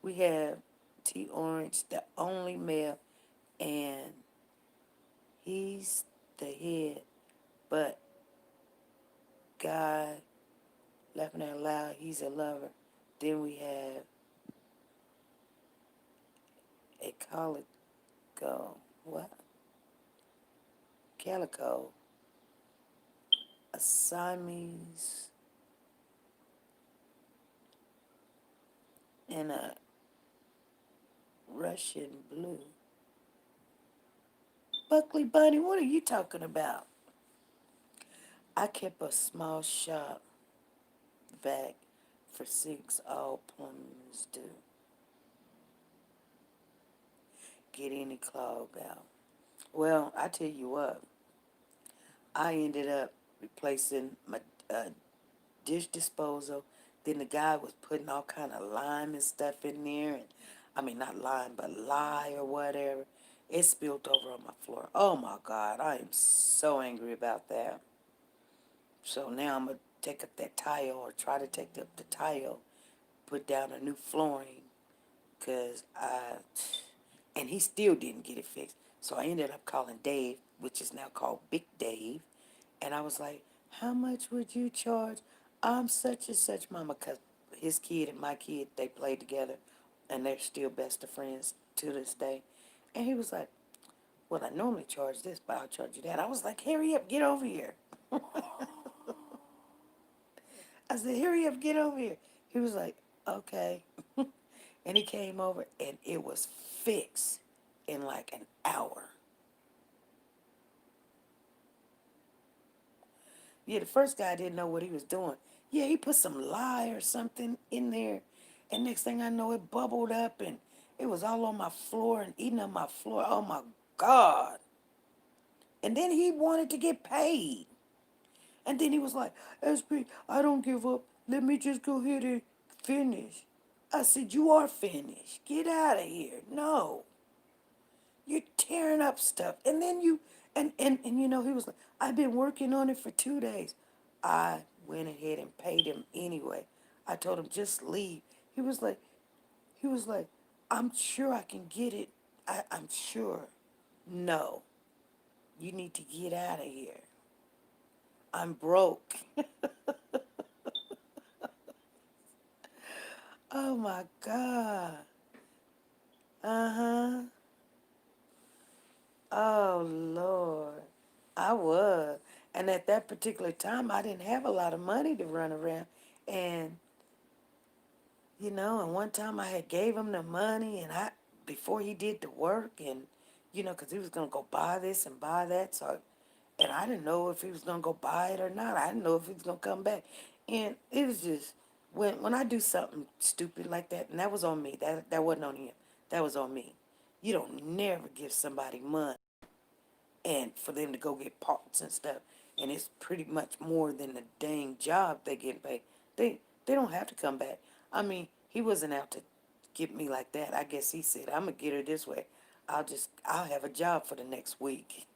[SPEAKER 1] We have T. Orange, the only male, and he's the head. But God, laughing out loud, he's a lover. Then we have calico, what? Calico, a Siamese, and a Russian blue. Buckley Bunny, what are you talking about? I kept a small shop vac for six all plumbers do. Get any clog out. Well, I tell you what, I ended up replacing my uh, dish disposal. Then the guy was putting all kind of lime and stuff in there, and I mean not lime, but lye or whatever. It spilled over on my floor. Oh my God, I am so angry about that. So now I'm gonna take up that tile, or try to take up the tile, put down a new flooring, cause and he still didn't get it fixed. So I ended up calling Dave, which is now called Big Dave, and I was like, "How much would you charge? I'm such and such, mama," cause his kid and my kid, they played together, and they're still best of friends to this day. And he was like, "Well, I normally charge this, but I'll charge you that." I was like, "Hurry up, get over here." I said, "Hurry up, get over here." He was like, "Okay." And he came over, and it was fixed in like an hour. Yeah, the first guy didn't know what he was doing. Yeah, he put some lye or something in there, and next thing I know, it bubbled up, and it was all on my floor and eating up my floor. Oh my God. And then he wanted to get paid. And then he was like, "SP, I don't give up. Let me just go ahead and finish." I said, "You are finished. Get out of here." No. You're tearing up stuff. And then and you know, he was like, "I've been working on it for 2 days." I went ahead and paid him anyway. I told him, "Just leave." He was like, he was like, "I'm sure I can get it. I'm sure." No, you need to get out of here. I'm broke. Oh my God. Uh-huh. Oh Lord. I was. And at that particular time, I didn't have a lot of money to run around. And, and one time I had gave him the money, and before he did the work, and, because he was going to go buy this and buy that. So, and I didn't know if he was going to go buy it or not. I didn't know if he was going to come back. And it was just, when I do something stupid like that, and that was on me. That wasn't on him. That was on me. You don't never give somebody money and for them to go get parts and stuff, and it's pretty much more than the dang job they get paid. They don't have to come back. I mean, he wasn't out to get me like that. I guess he said, "I'm gonna get her this way. I'll have a job for the next week.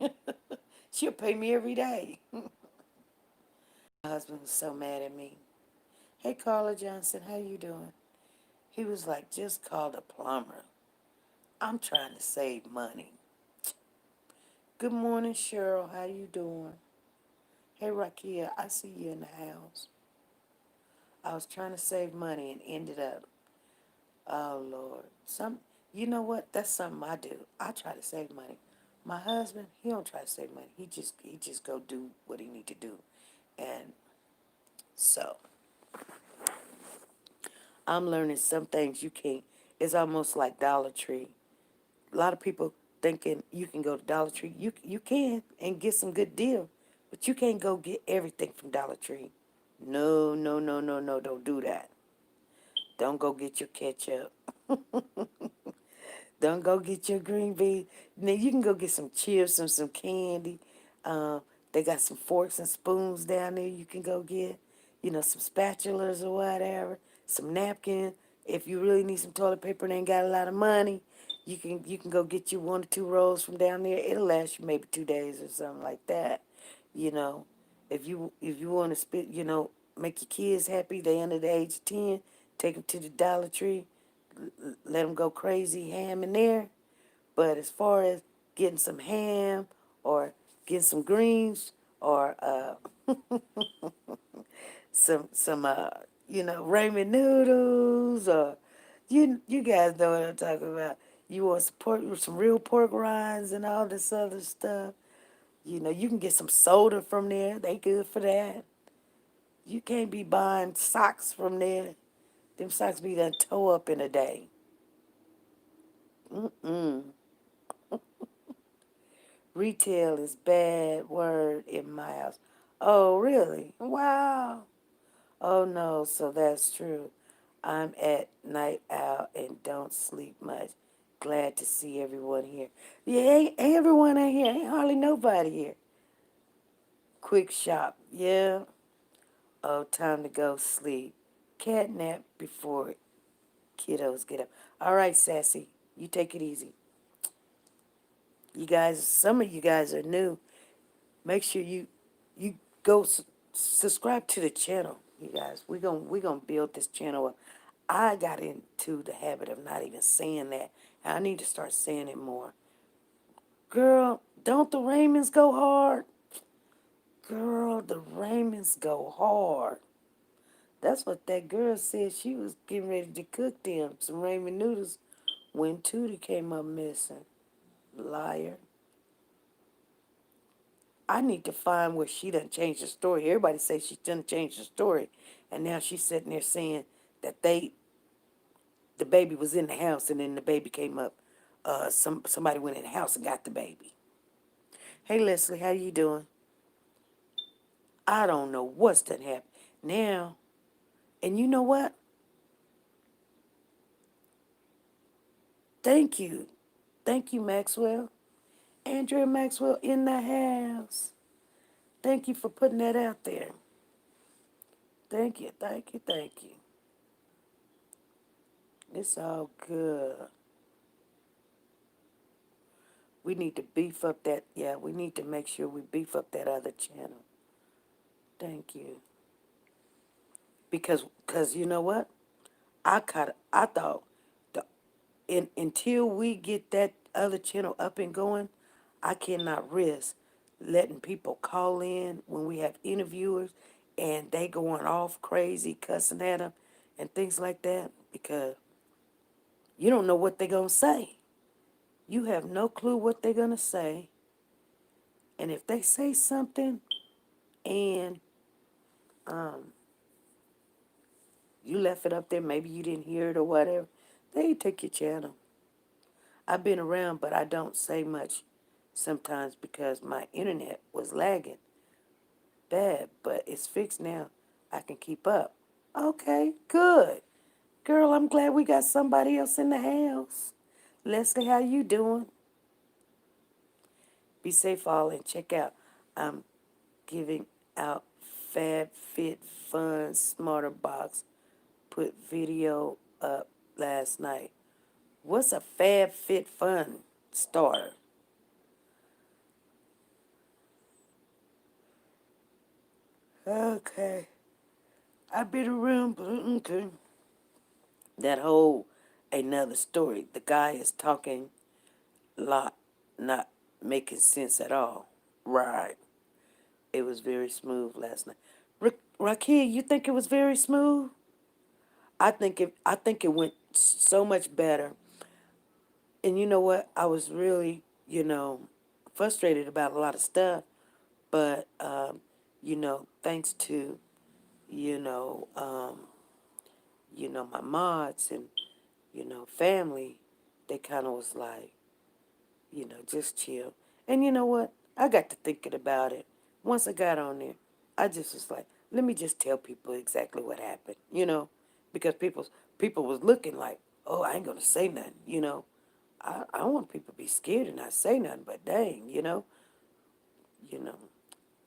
[SPEAKER 1] She'll pay me every day." My husband was so mad at me. "Hey, Carla Johnson, how you doing?" He was like, "Just call the plumber. I'm trying to save money." "Good morning, Cheryl. How you doing?" "Hey, Rakia, I see you in the house." I was trying to save money and ended up, oh Lord, you know what? That's something I do. I try to save money. My husband, he don't try to save money. He just go do what he need to do. And so I'm learning some things you can't. It's almost like Dollar Tree. A lot of people thinking you can go to Dollar Tree. You can and get some good deal, but you can't go get everything from Dollar Tree. No, no, no, no, no, don't do that. Don't go get your ketchup. Don't go get your green beans. Now you can go get some chips and some candy. Um, they got some forks and spoons down there you can go get. Some spatulas or whatever. Some napkins. If you really need some toilet paper and ain't got a lot of money, you can go get you 1 or 2 rolls from down there. It'll last you maybe 2 days or something like that. You know, if you want to make your kids happy, they under the age of 10, take them to the Dollar Tree, let them go crazy ham in there. But as far as getting some ham or getting some greens or some ramen noodles, or you guys know what I'm talking about. You want some real pork rinds and all this other stuff. You know, you can get some soda from there. They good for that. You can't be buying socks from there. Them socks be done toe up in a day. Mm-mm. Retail is bad word in my house. Oh, really? Wow. Oh, no, so that's true. I'm at night owl and don't sleep much. Glad to see everyone here. Yeah, ain't everyone in here. Ain't hardly nobody here. Quick shop. Yeah. Oh, time to go sleep. Cat nap before kiddos get up. All right, Sassy. You take it easy. You guys, some of you guys are new. Make sure you go subscribe to the channel, you guys. We gonna build this channel up. I got into the habit of not even saying that. I need to start saying it more. Girl, don't the Raymonds go hard? Girl, the Raymonds go hard. That's what that girl said. She was getting ready to cook them some ramen noodles when Tootie came up missing. Liar. I need to find where she done changed the story. Everybody say she done changed the story. And now she's sitting there saying that the baby was in the house and then the baby came up. Somebody went in the house and got the baby. Hey Leslie, how you doing? I don't know what's done happened. Now, and you know what? Thank you. Thank you, Maxwell. Andrea Maxwell in the house. Thank you for putting that out there. Thank you, thank you, thank you. It's all good. We need to beef up that, yeah, we need to make sure we beef up that other channel. Thank you. Because you know what? I thought the until we get that other channel up and going, I cannot risk letting people call in when we have interviewers and they going off crazy, cussing at them and things like that because you don't know what they're going to say. You have no clue what they're going to say. And if they say something and um, you left it up there, maybe you didn't hear it or whatever, they take your channel. I've been around, but I don't say much sometimes because my internet was lagging bad, but it's fixed now. I can keep up. Okay, good. Girl, I'm glad we got somebody else in the house. Leslie, how you doing? Be safe all and check out. I'm giving out Fab Fit Fun Smarter Box. Put video up last night. What's a Fab Fit Fun starter? Okay. I've been around, but okay. That whole another story. The guy is talking lot, not making sense at all. Right. It was very smooth last night. Raquel, you think it was very smooth? I think it went so much better. And you know what? I was really, frustrated about a lot of stuff, but thanks to, you know, um, my mods and, family, they kind of was like, just chill. And you know what? I got to thinking about it. Once I got on there, I just was like, let me just tell people exactly what happened, because people was looking like, oh, I ain't gonna say nothing. I don't want people to be scared and not say nothing, but dang, you know.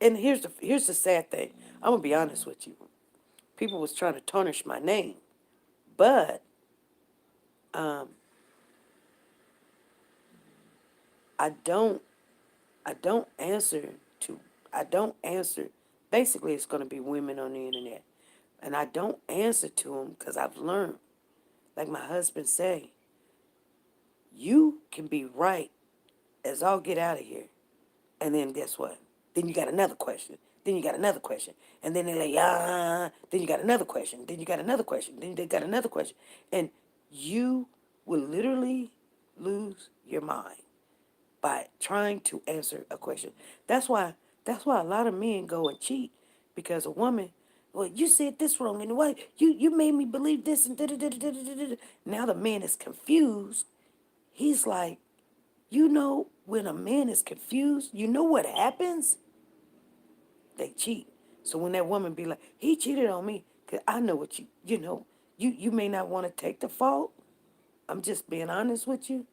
[SPEAKER 1] And here's the sad thing. I'm gonna be honest with you. People was trying to tarnish my name, but um, I don't I don't answer to I don't answer. Basically, it's going to be women on the internet, and I don't answer to them because I've learned, like my husband say, you can be right as all get out of here, and then guess what? Then you got another question. Then you got another question, and then they're like, ah. Then you got another question. Then you got another question. Then they got another question, and you will literally lose lose your mind by trying to answer a question. That's why a lot of men go and cheat because a woman, well, you said this wrong and what you made me believe this and da da da da da da da. Now the man is confused. He's like, when a man is confused, you know what happens? They cheat. So when that woman be like, he cheated on me, cause I know what you may not want to take the fault. I'm just being honest with you,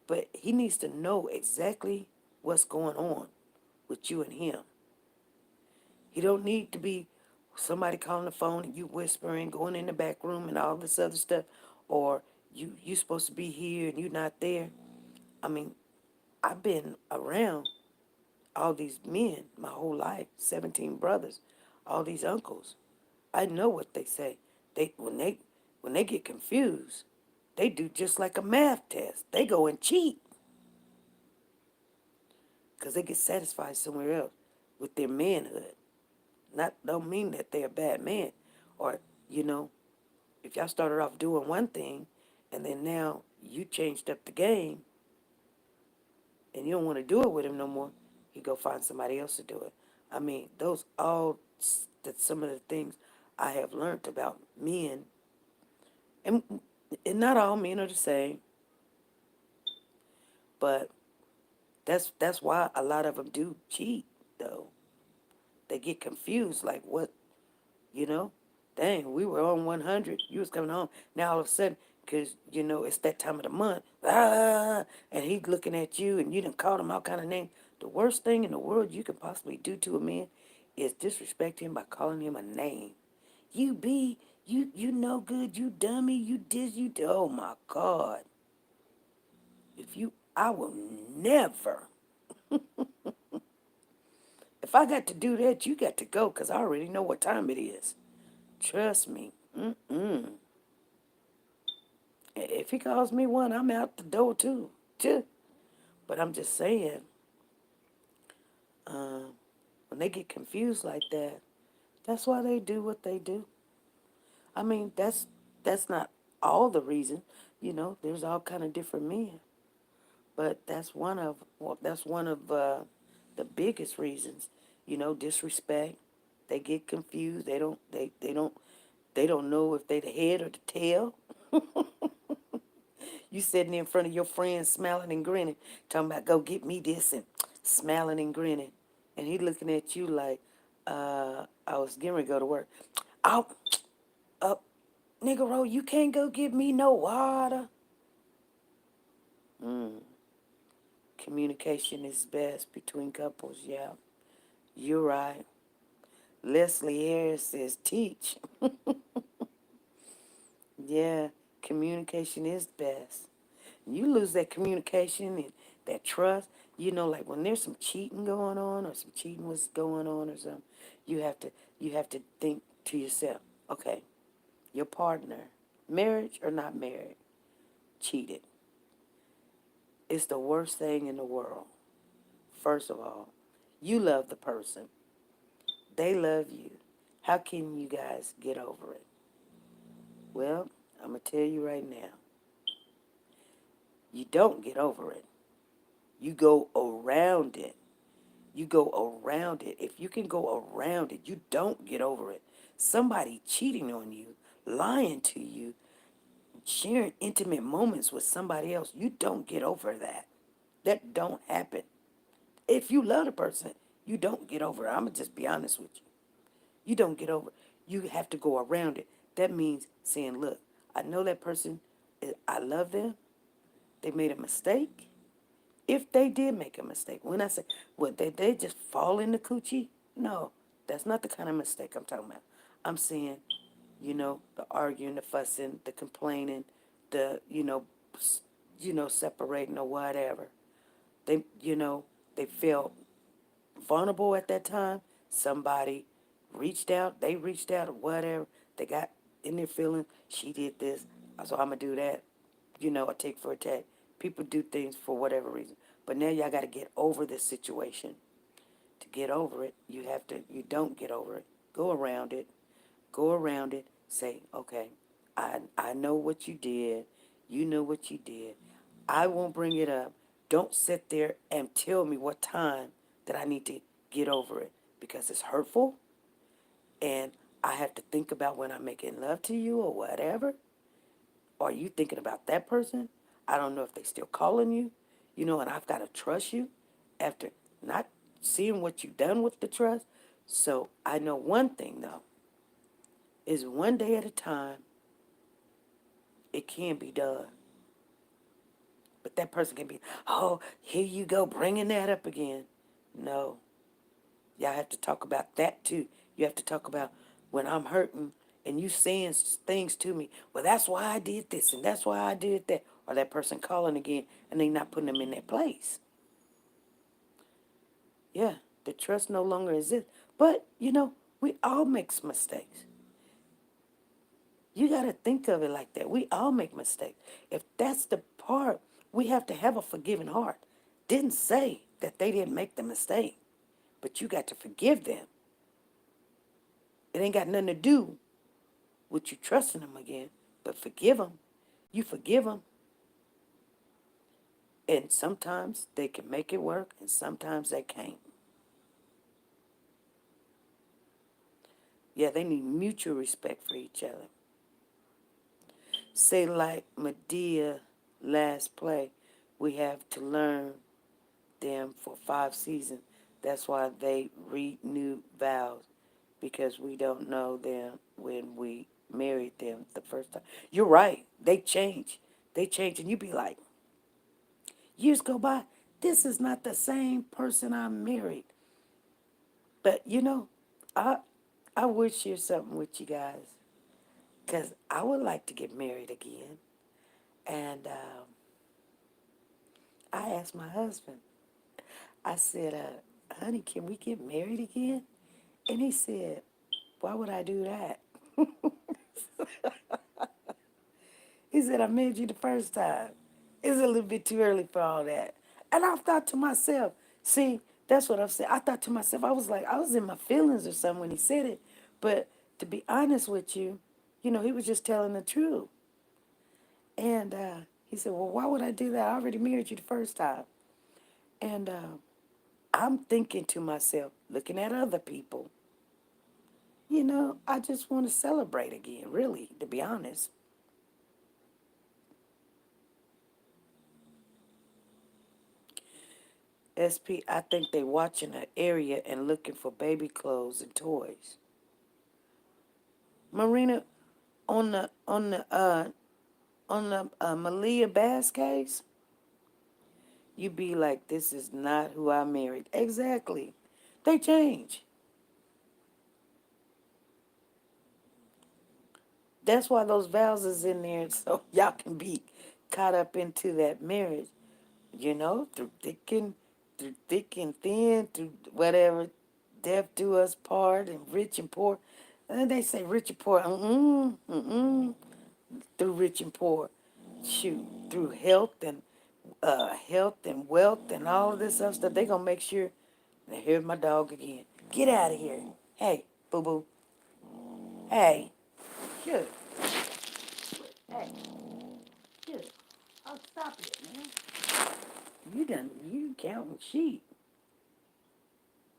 [SPEAKER 1] but he needs to know exactly what's going on with you and him. He don't need to be somebody calling the phone and you whispering, going in the back room and all this other stuff, or you supposed to be here and you're not there. I mean, I've been around all these men my whole life, 17 brothers, all these uncles. I know what they say. They when they get confused, they do just like a math test. They go and cheat because they get satisfied somewhere else with their manhood. Not don't mean that they're a bad man, or you know, if y'all started off doing one thing, and then now you changed up the game, and you don't want to do it with him no more, he go find somebody else to do it. I mean, those all that some of the things I have learned about men, and and not all men are the same, but that's why a lot of them do cheat though. They get confused, like what you know, dang, we were on 100. You was coming home. Now all of a sudden, because, it's that time of the month, and he's looking at you and you done called him all kind of names. The worst thing in the world you could possibly do to a man is disrespect him by calling him a name. You be, you no good, you dummy, you did, oh my God. I will never, if I got to do that, you got to go because I already know what time it is. Trust me. Mm-mm. If he calls me one, I'm out the door too. Too. But I'm just saying, um, when they get confused like that, that's why they do what they do. I mean, that's not all the reason. There's all kind of different men, but that's one of the biggest reasons. Disrespect. They get confused. They don't know if they the head or the tail. You sitting in front of your friends smiling and grinning, talking about go get me this and smiling and grinning. And he looking at you like, I was getting ready to go to work. Oh, up, nigga, you can't go get me no water. Mm. Communication is best between couples, yeah. You're right. Leslie Harris says teach. Yeah, communication is best. You lose that communication and that trust, like when there's some cheating going on or some cheating was going on or something, you have to you have to think to yourself, okay, your partner, marriage or not married, cheated. It's the worst thing in the world. First of all, you love the person. They love you. How can you guys get over it? Well, I'm going to tell you right now. You don't get over it. You go around it. You go around it. If you can go around it, you don't get over it. Somebody cheating on you, lying to you, sharing intimate moments with somebody else, you don't get over that. That don't happen. If you love the person, you don't get over it. I'm going to just be honest with you. You don't get over it. You have to go around it. That means saying, look, I know that person, I love them. They made a mistake. If they did make a mistake, when I say, well, they just fall in the coochie? No, that's not the kind of mistake I'm talking about. I'm saying, the arguing, the fussing, the complaining, the, separating or whatever. They felt vulnerable at that time. Somebody they reached out or whatever. They got in their feelings. She did this, so I'm going to do that. A tick for a tack. People do things for whatever reason. But now y'all got to get over this situation. To get over it, you don't get over it. Go around it. Go around it. Say, okay, I know what you did. You know what you did. I won't bring it up. Don't sit there and tell me what time that I need to get over it because it's hurtful and I have to think about when I'm making love to you or whatever. Are you thinking about that person? I don't know if they still calling you, and I've got to trust you after not seeing what you've done with the trust. So I know one thing though, is one day at a time, it can be done. But that person can be, oh, here you go, bringing that up again. No, y'all have to talk about that too. You have to talk about when I'm hurting and you saying things to me. Well, that's why I did this and that's why I did that. Or that person calling again and they not putting them in their place. Yeah, the trust no longer exists. But, we all make mistakes. You got to think of it like that. We all make mistakes. If that's the part, we have to have a forgiving heart. Didn't say that they didn't make the mistake, but you got to forgive them. It ain't got nothing to do with you trusting them again, but forgive them. You forgive them, and sometimes they can make it work, and sometimes they can't. Yeah, they need mutual respect for each other. Say like Medea last play, we have to learn them for 5 seasons. That's why they renew vows because we don't know them when we married them the first time. You're right. They change. They change, and you be like, years go by. This is not the same person I married. But I I would share something with you guys because I would like to get married again. And I asked my husband. I said, "Honey, can we get married again?" And he said, "Why would I do that?" He said, "I married you the first time. It's a little bit too early for all that." And I thought to myself, see, that's what I'm saying. I thought to myself, I was like, I was in my feelings or something when he said it. But to be honest with you, he was just telling the truth. And he said, well, why would I do that? I already married you the first time. And I'm thinking to myself, looking at other people, I just want to celebrate again, really, to be honest. SP, I think they watching an area and looking for baby clothes and toys. Marina, on the Malia Bass case, you be like, this is not who I married. Exactly. They change. That's why those vows is in there so y'all can be caught up into that marriage. Through thick and thin, through whatever, death do us part, and rich and poor. And then they say rich and poor, through rich and poor, shoot, through health and wealth and all of this other stuff. They gonna make sure. Now here's my dog again. Get out of here. Hey, boo boo. Hey, shoot. Hey, shoot. Oh, stop it, man. You counting sheep.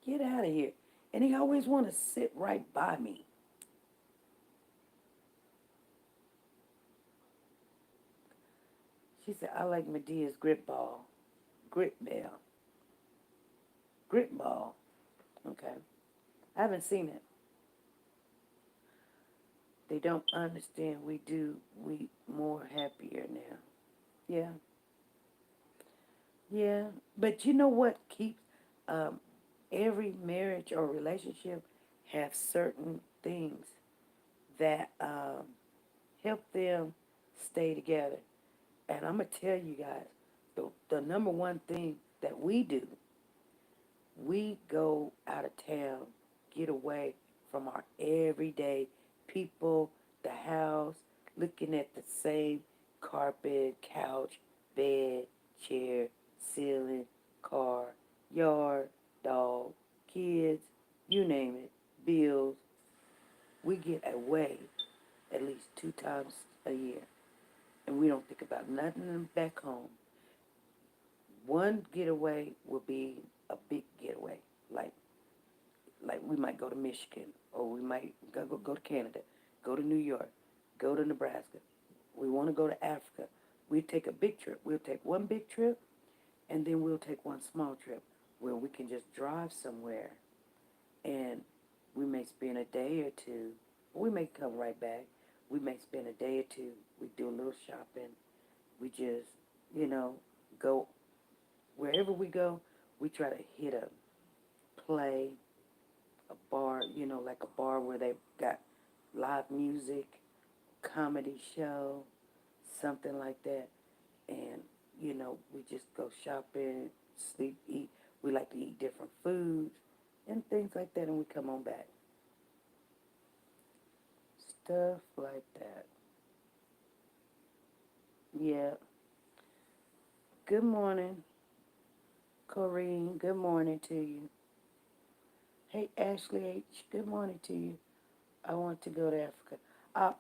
[SPEAKER 1] Get out of here. And he always want to sit right by me. She said, I like Medea's grip ball. Grip ball. Grip ball. Okay. I haven't seen it. They don't understand we do. We more happier now. Yeah. Yeah. But you know what keeps um, every marriage or relationship have certain things that help them stay together. And I'm going to tell you guys, the number one thing that we do, we go out of town, get away from our everyday people, the house, looking at the same carpet, couch, bed, chair, ceiling, car, yard, dog, kids, you name it, bills. We get away at least 2 times a year. And we don't think about nothing back home. One getaway will be a big getaway, like like we might go to Michigan, or we might go to Canada, go to New York, go to Nebraska. We want to go to Africa. We take a big trip. We'll take one big trip, and then we'll take one small trip where we can just drive somewhere, and we may spend a day or two. We may come right back. We may spend a day or two. We do a little shopping. We just, you know, go wherever we go. We try to hit a play, a bar, like a bar where they've got live music, comedy show, something like that. And, we just go shopping, sleep, eat. We like to eat different foods and things like that, and we come on back. Stuff like that. Yeah. Good morning, Corrine. Good morning to you. Hey, Ashley H. Good morning to you. I want to go to Africa. Uh,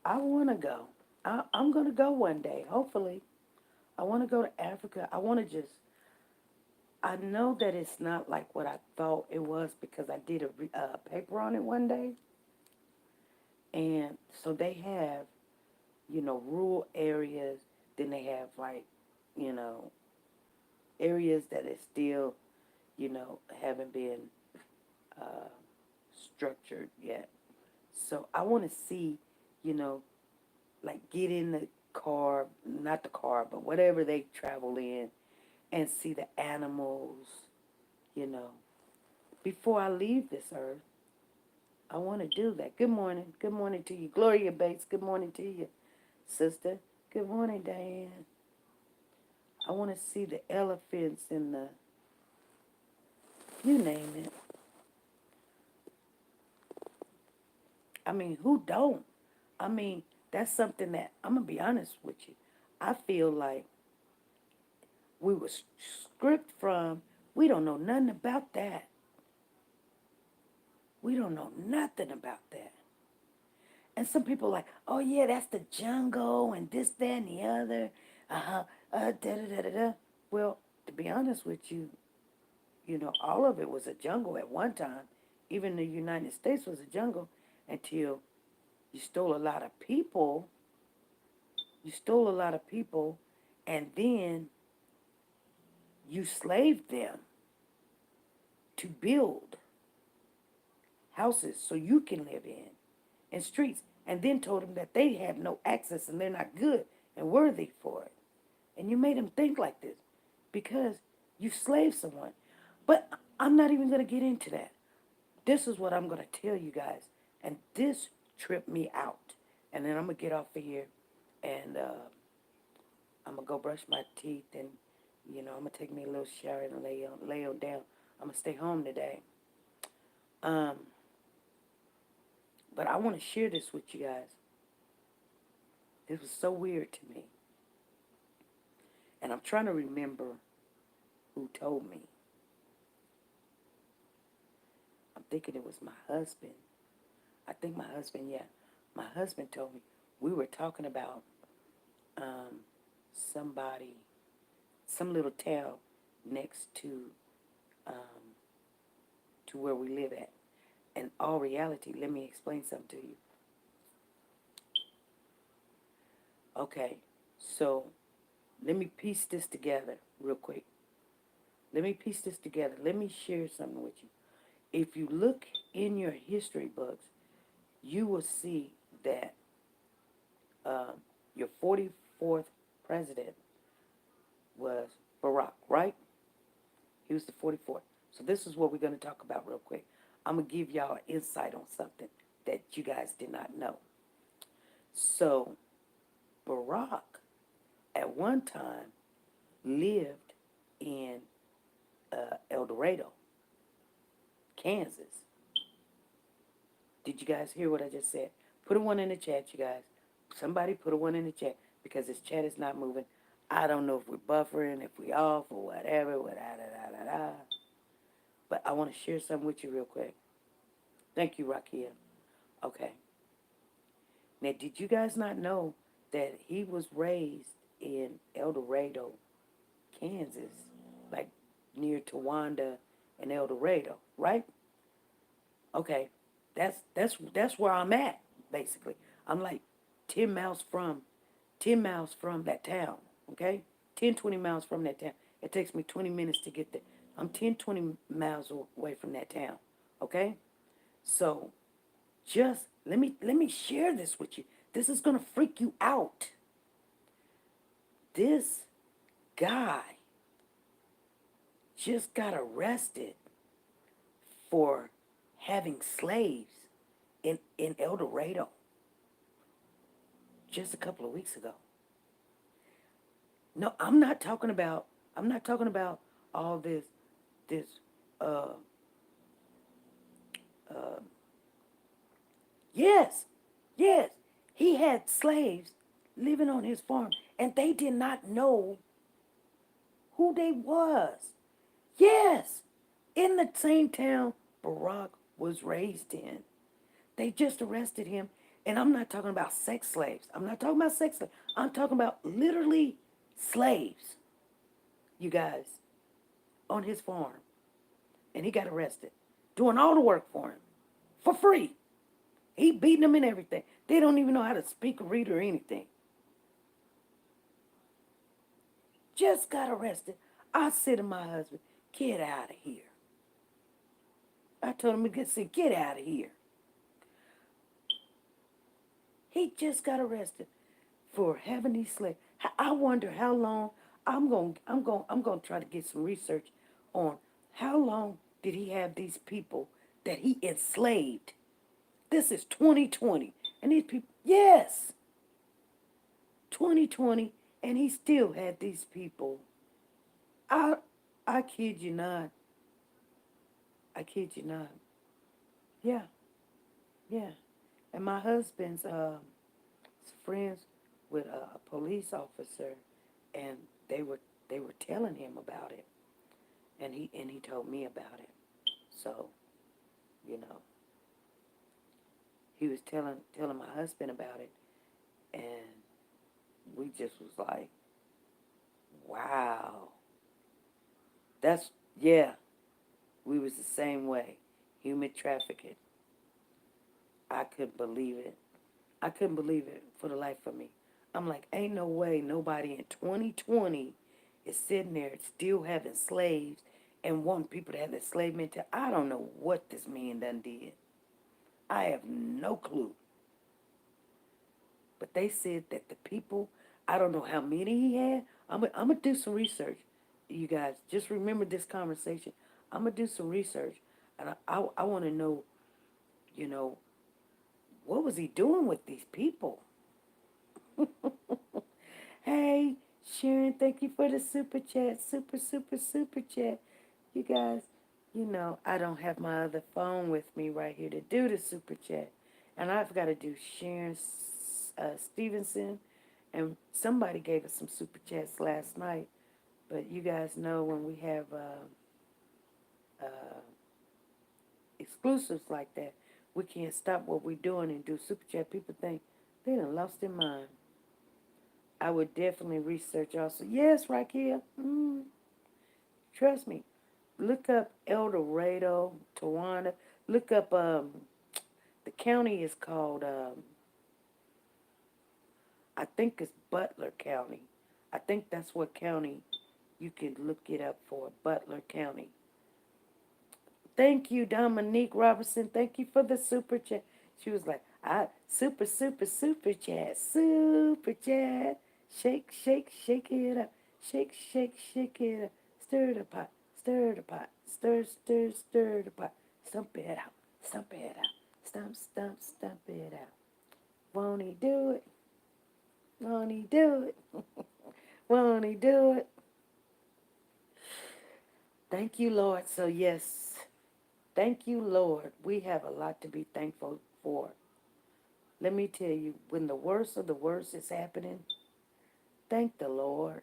[SPEAKER 1] I want to go. I'm going to go one day, hopefully. I want to go to Africa. I know that it's not like what I thought it was because I did a paper on it one day. And so they have, rural areas. Then they have like, you know, areas that is still, haven't been uh, structured yet. So I want to see, you know, like get in the car, not the car, but whatever they travel in, and see the animals, you know, before I leave this earth. I want to do that. Good morning. Good morning to you. Gloria Bates, good morning to you, sister. Good morning, Diane. I want to see the elephants and you name it. I mean, who don't? I mean, that's something that, I'm going to be honest with you. I feel like we were stripped from, we don't know nothing about that. We don't know nothing about that. And some people are like, oh yeah, that's the jungle and this, that, and the other. Uh-huh. Da da da da da. Well, to be honest with you, all of it was a jungle at one time. Even the United States was a jungle until you stole a lot of people. You stole a lot of people, and then you slaved them to build houses so you can live in and streets, and then told them that they have no access and they're not good and worthy for it. And you made them think like this because you slaved someone. But I'm not even going to get into that. This is what I'm going to tell you guys. And this tripped me out. And then I'm going to get off of here and I'm going to go brush my teeth and, I'm going to take me a little shower and lay on down. I'm going to stay home today. Um, but I want to share this with you guys. This was so weird to me. And I'm trying to remember who told me. I'm thinking it was my husband. I think my husband, yeah. My husband told me we were talking about um, somebody, some little town next um, to where we live at. In all reality, let me explain something to you. Okay, so let me piece this together real quick. Let me piece this together. Let me share something with you. If you look in your history books, you will see that um, your 44th president was Barack, right? He was the 44th. So this is what we're going to talk about real quick. I'm going to give y'all an insight on something that you guys did not know. So Barack, at one time, lived in El Dorado, Kansas. Did you guys hear what I just said? Put a one in the chat, you guys. Somebody put a one in the chat because this chat is not moving. I don't know if we're buffering, if we're off, or whatever. But I want to share something with you real quick. Thank you, Rakia. Okay. Now, did you guys not know that he was raised in El Dorado, Kansas, like near Towanda and El Dorado, right? Okay, that's where I'm at basically. I'm like 10 miles from 10 miles from that town. Okay, 10-20 miles from that town. It takes me 20 minutes to get there. I'm 10-20 miles away from that town. Okay, so just let me share this with you. This is gonna freak you out. This guy just got arrested for having slaves in El Dorado just a couple of weeks ago. No, I'm not talking about all this uh uh yes, yes. He had slaves living on his farm and they did not know who they was. Yes, in the same town Barack was raised in. They just arrested him. And I'm not talking about sex slaves. I'm not talking about sex slaves. I'm talking about literally slaves, you guys, on his farm. And he got arrested, doing all the work for him for free. He beating them and everything. They don't even know how to speak or read or anything. Just got arrested. I said to my husband, get out of here. I told him to get out of here. He just got arrested for having these slaves. I wonder how long. I'm going to try to get some research on how long did he have these people that he enslaved. This is 2020 and these people, yes, 2020, and he still had these people. I I kid you not. I kid you not. Yeah, yeah. And my husband's friends with a police officer, and they were they were telling him about it, and he told me about it. So you know, he was telling my husband about it, and we just was like, wow, that's yeah. We was the same way. Human trafficking. I couldn't believe it. I couldn't believe it for the life of me. I'm like, ain't no way nobody in 2020 is sitting there still having slaves and wanting people to have that slave mentality. I don't know what this man done did. I have no clue. But they said that the people, I don't know how many he had. I'm going to do some research. You guys, just remember this conversation. I'm going to do some research. And I want to know, you know, what was he doing with these people? Hey, Sharon, thank you for the super chat. Super, super, super chat. You guys, I don't have my other phone with me right here to do the super chat. And I've got to do Sharon Stevenson. And somebody gave us some super chats last night. But you guys know when we have uh, exclusives like that, we can't stop what we're doing and do super chat. People think they done lost their mind. I would definitely research also. Yes, Raquel. Trust me. Look up El Dorado, Towanda. Look up the county is called I think it's Butler County. I think that's what county you could look it up for. Butler County. Thank you, Dominique Robertson. Thank you for the super chat. She was like, super, super, super chat. Super chat. Shake, shake, shake it up. Shake, shake, shake it up. Stir the pot. Stir the pot. Stir, stir, stir the pot. Stump it out. Stump it out. Stump, stump, stump it out. Won't he do it? Won't he do it? Won't he do it? Thank you, Lord. So, yes, thank you, Lord. We have a lot to be thankful for. Let me tell you, when the worst of the worst is happening, thank the Lord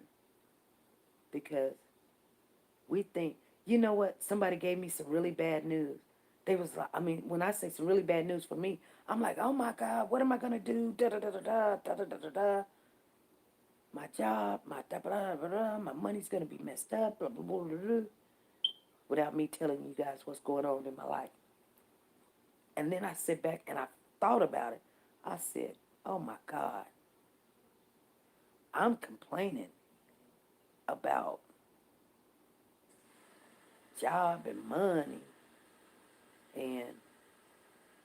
[SPEAKER 1] because we think, you know what? Somebody gave me some really bad news. They was like, I mean, when I say some really bad news for me, I'm like, oh my God, what am I gonna do? Da da da da da da da da da. my job, my da blah, blah, blah, my money's gonna be messed up, blah, blah, blah, blah, blah, without me telling you guys what's going on in my life. And then I sit back and I thought about it. I said, oh my God, I'm complaining about job and money, and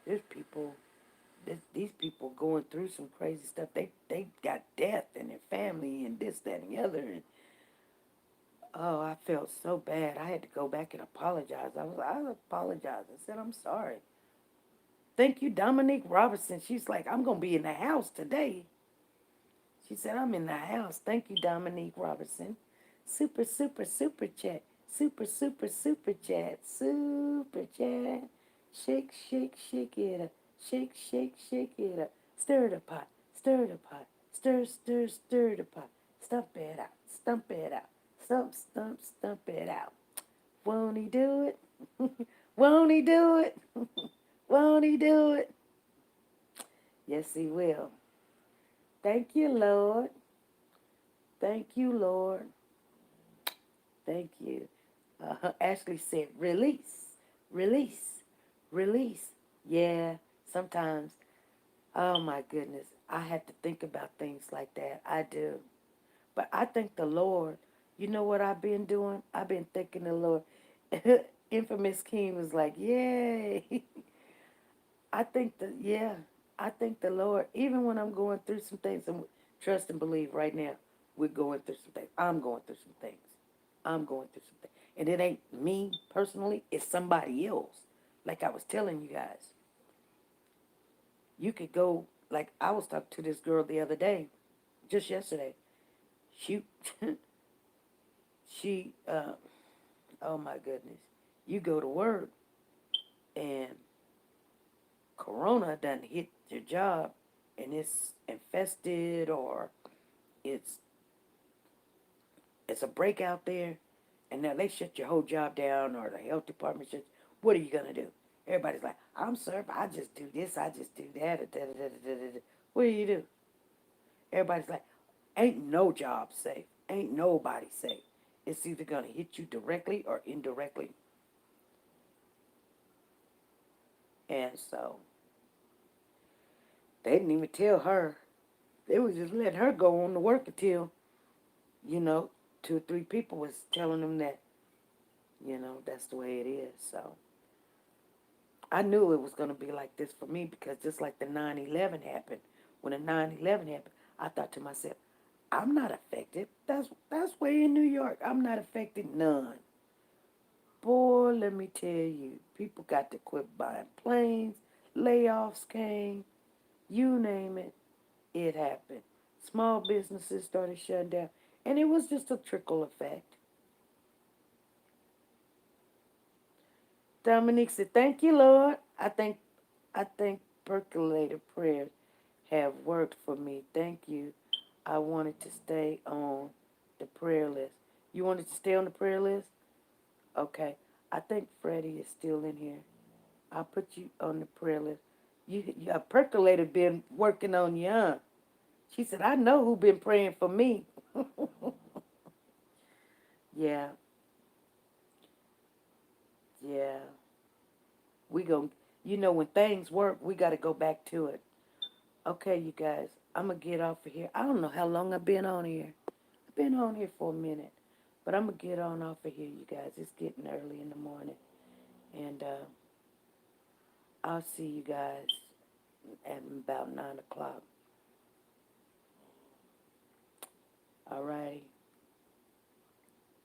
[SPEAKER 1] there's people, these people going through some crazy stuff. They got death in their family and this, that, and the other. And oh, I felt so bad. I had to go back and apologize. I apologized. I said, I'm sorry. Thank you, Dominique Robertson. She's like, I'm gonna be in the house today. She said, I'm in the house. Thank you, Dominique Robertson. Super, super, super chat. Super, super, super chat. Super chat. Shake, shake, shake it up. Shake, shake, shake it up. Stir the pot. Stir the pot. Stir, stir, stir the pot. Stump it out. Stump it out. Stump, stump, stump it out. Won't he do it? Won't he do it? Won't he do it? Yes, he will. Thank you, Lord. Thank you, Lord. Thank you. Ashley said, release, release, release. Yeah, sometimes, oh my goodness, I have to think about things like that. I do. But I thank the Lord. You know what I've been doing? I've been thanking the Lord. Infamous King was like, yay. I think that, yeah, I thank the Lord. Even when I'm going through some things, and trust and believe right now, we're going through some things. I'm going through some things. I'm going through some things. And it ain't me personally, it's somebody else. Like I was telling you guys, you could go, like I was talking to this girl the other day, just yesterday. She, she, oh my goodness. You go to work and Corona done hit your job and it's infested or it's it's a breakout there, and now they shut your whole job down or the health department shuts. What are you gonna do? Everybody's like, I'm sorry, but I just do this, I just do that. Da, da, da, da, da, da. What do you do? Everybody's like, ain't no job safe. Ain't nobody safe. It's either gonna hit you directly or indirectly. And so they didn't even tell her. They was just letting her go on to work until, you know, two or three people was telling them that, that's the way it is. So I knew it was going to be like this for me because just like the 9/11 happened, when the 9/11 happened, I thought to myself, I'm not affected. That's way in New York. I'm not affected none. Boy, let me tell you, people got to quit buying planes, layoffs came, you name it, it happened. Small businesses started shutting down, and it was just a trickle effect. Dominique said, "Thank you, Lord. I think percolated prayers have worked for me. Thank you. I wanted to stay on the prayer list. You wanted to stay on the prayer list? Okay. I think Freddie is still in here. I'll put you on the prayer list. You a percolator been working on you, huh? She said, I know who been praying for me. Yeah, yeah. We gon' when things work, we got to go back to it. Okay, you guys, I'm gonna get off of here. I don't know how long I've been on here. I've been on here for a minute, but I'm gonna get on off of here, you guys. It's getting early in the morning, and I'll see you guys at about 9 o'clock. All righty.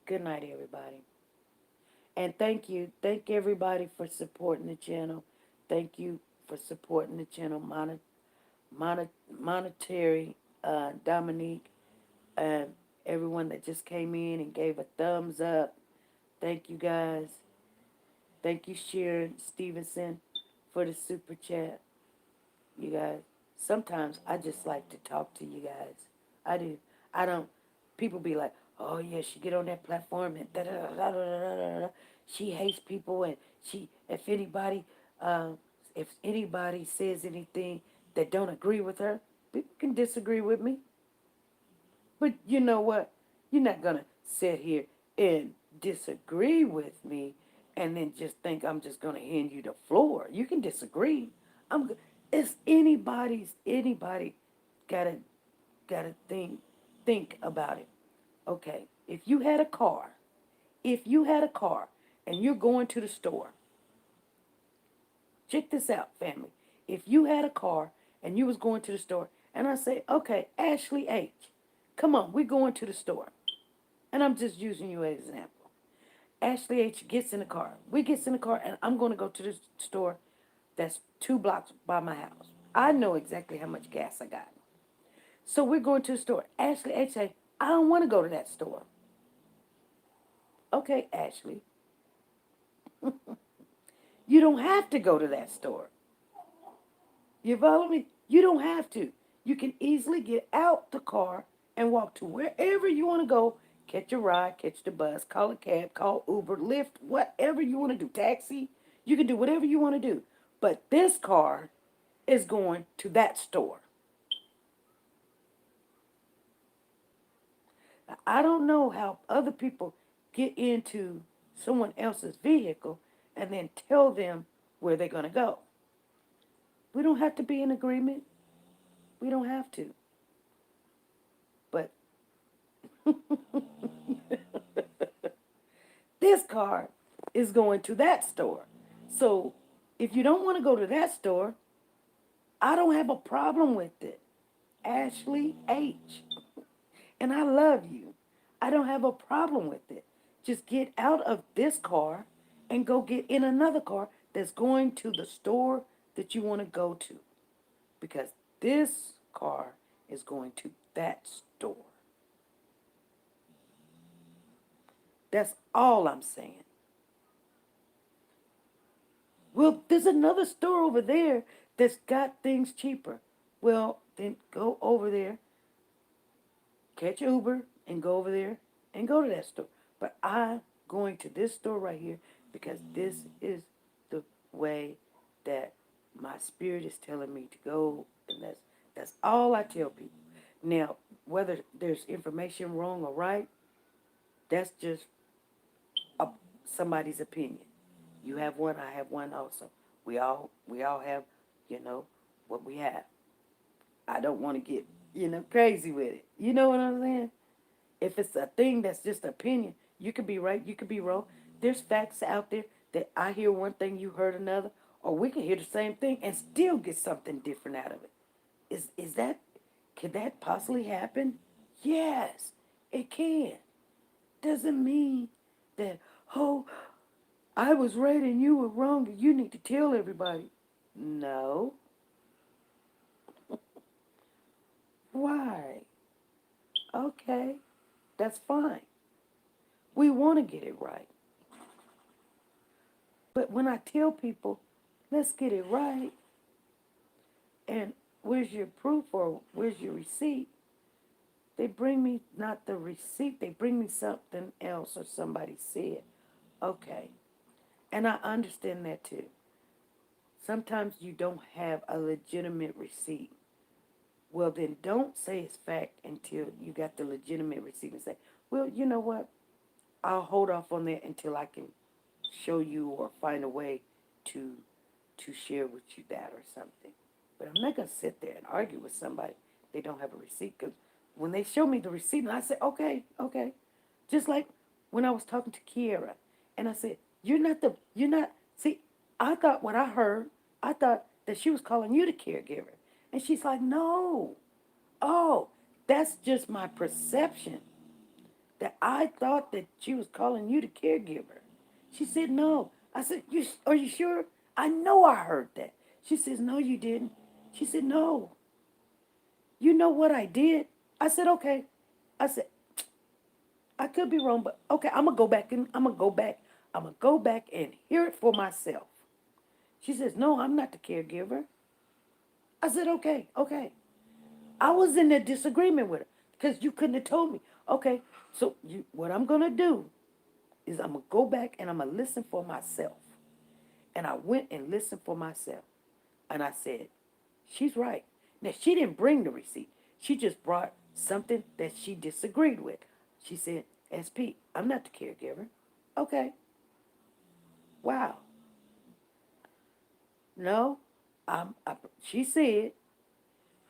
[SPEAKER 1] Good night, everybody. And thank everybody for supporting the channel. Thank you for supporting the channel, monetary, Dominique, and everyone that just came in and gave a thumbs up. Thank you guys. Thank you, Sharon Stevenson, for the super chat. You guys, sometimes I just like to talk to you guys. I do. I don't. People be like, "Oh yeah, she get on that platform and da da da da da da da da." She hates people, and um, if anybody says anything that don't agree with her, people can disagree with me, But you know what? You're not going to sit here and disagree with me and then just think I'm just going to hand you the floor. You can disagree. I'm it's anybody got to think about it. Okay, if you had a car and you're going to the store, check this out, family. If you had a car and you was going to the store, and I say, okay, Ashley H, come on, we're going to the store. And I'm just using you as an example. Ashley H gets in the car. We gets in the car, and I'm going to go to the store that's 2 blocks by my house. I know exactly how much gas I got. So we're going to the store. Ashley H say, I don't want to go to that store. Okay, Ashley, you don't have to go to that store. You follow me? You don't have to. You can easily get out the car and walk to wherever you want to go. Catch a ride, catch the bus, call a cab, call Uber, Lyft, whatever you want to do, taxi. You can do whatever you want to do. But this car is going to that store. Now, I don't know how other people get into someone else's vehicle and then tell them where they're going to go. We don't have to be in agreement. We don't have to. But this car is going to that store. So if you don't want to go to that store, I don't have a problem with it. Ashley H. And I love you. I don't have a problem with it. Just get out of this car and go get in another car that's going to the store that you want to go to. Because this car is going to that store. That's all I'm saying. Well, there's another store over there that's got things cheaper. Well, then go over there, catch Uber, and go over there and go to that store. But I'm going to this store right here because this is the way that my spirit is telling me to go, and that's all I tell people. Now, whether there's information wrong or right, that's just a, somebody's opinion. You have one, I have one also. We all have, you know, what we have. I don't want to get, crazy with it. You know what I'm saying? If it's a thing that's just opinion, you could be right, you could be wrong. There's facts out there that I hear one thing, you heard another, or we can hear the same thing and still get something different out of it. Is that Could that possibly happen? Yes, it can. Doesn't mean that, oh, I was right and you were wrong and you need to tell everybody. No. Why? Okay, that's fine. We want to get it right. But when I tell people, let's get it right, and where's your proof or where's your receipt? They bring me not the receipt, they bring me something else or somebody said. Okay. And I understand that too. Sometimes you don't have a legitimate receipt. Well, then don't say it's fact until you got the legitimate receipt and say, well, you know what? I'll hold off on that until I can show you or find a way to share with you that or something. But I'm not going to sit there and argue with somebody they don't have a receipt, because when they show me the receipt and I say, okay, okay. Just like when I was talking to Kiera and I said, you're not, see, I thought what I heard, I thought that she was calling you the caregiver. And she's like, no. Oh, that's just my perception. That I thought that she was calling you the caregiver. She said, no. I said, are you sure? I know I heard that. She says, no, you didn't. She said, no. You know what I did? I said, okay. I said, I could be wrong, but okay, I'm gonna go back. I'm gonna go back and hear it for myself. She says, no, I'm not the caregiver. I said, okay, okay. I was in a disagreement with her because you couldn't have told me. Okay, so what I'm gonna do is I'm gonna go back and I'm gonna listen for myself. And I went and listened for myself. And I said, she's right. Now, she didn't bring the receipt. She just brought something that she disagreed with. She said, SP, I'm not the caregiver. Okay, wow. No, she said,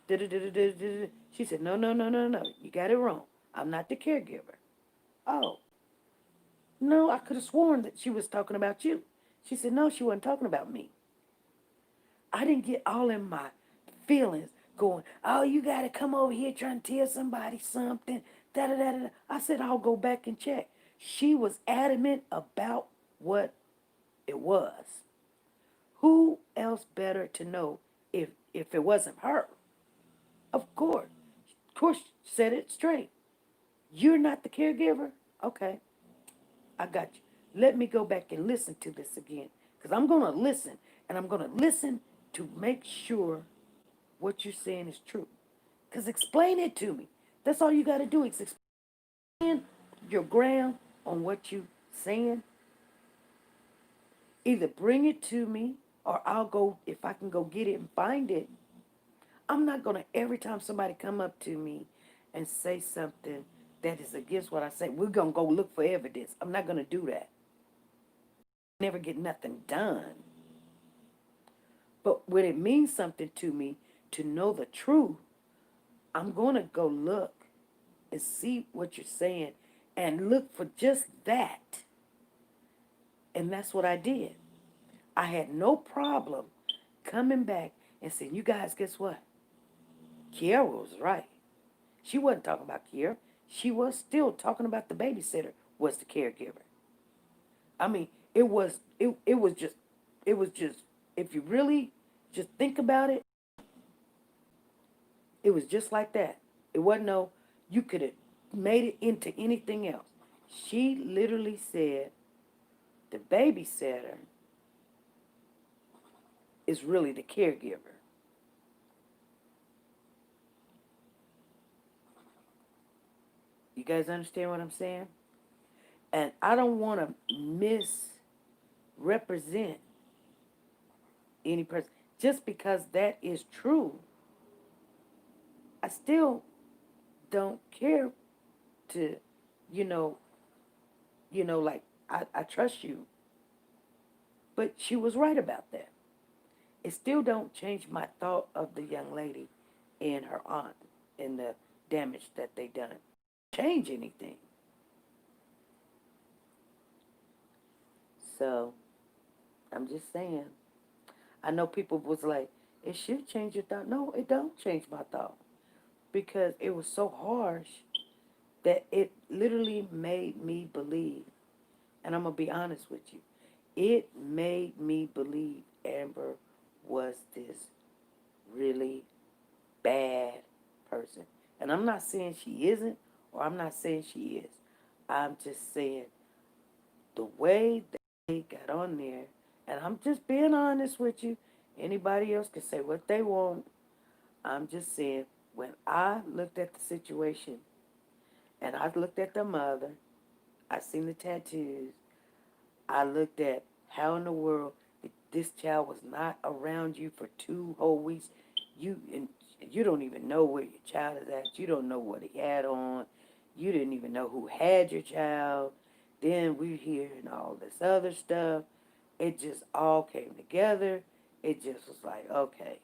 [SPEAKER 1] she said, no, no, no, no, no, you got it wrong. I'm not the caregiver. Oh, no, I could have sworn that she was talking about you. She said, no, she wasn't talking about me. I didn't get all in my feelings going, oh, you got to come over here trying to tell somebody something. Da, da, da, da. I said, I'll go back and check. She was adamant about what it was. Who else better to know if it wasn't her? Of course. Of course, said it straight. You're not the caregiver? Okay, I got you. Let me go back and listen to this again. Because I'm going to listen. And I'm going to listen to make sure what you're saying is true. Because explain it to me. That's all you got to do is explain your ground on what you're saying. Either bring it to me or I'll go, if I can go get it and find it. I'm not going to, every time somebody come up to me and say something that is against what I say, we're going to go look for evidence. I'm not going to do that. Never get nothing done. But when it means something to me to know the truth, I'm going to go look and see what you're saying and look for just that. And that's what I did. I had no problem coming back and saying, you guys, guess what? Kiara was right. She wasn't talking about Kiara. She was still talking about the babysitter was the caregiver. I mean, it was just, if you really just think about it, it was just like that. It wasn't no, you could have made it into anything else. She literally said the babysitter is really the caregiver. You guys understand what I'm saying? And I don't want to misrepresent any person. Just because that is true, I still don't care to, you know, like I trust you. But she was right about that. It still don't change my thought of the young lady and her aunt and the damage that they done. Change anything. So I'm just saying. I know people was like, it should change your thought. No, it don't change my thought. Because it was so harsh that it literally made me believe. And I'm going to be honest with you. It made me believe Amber was this really bad person. And I'm not saying she isn't, or I'm not saying she is. I'm just saying the way they got on there, and I'm just being honest with you. Anybody else can say what they want. I'm just saying, when I looked at the situation, and I looked at the mother, I seen the tattoos, I looked at how in the world this child was not around you for 2 whole weeks. And you don't even know where your child is at. You don't know what he had on. You didn't even know who had your child. Then we hearing all this other stuff. It just all came together. It just was like, okay,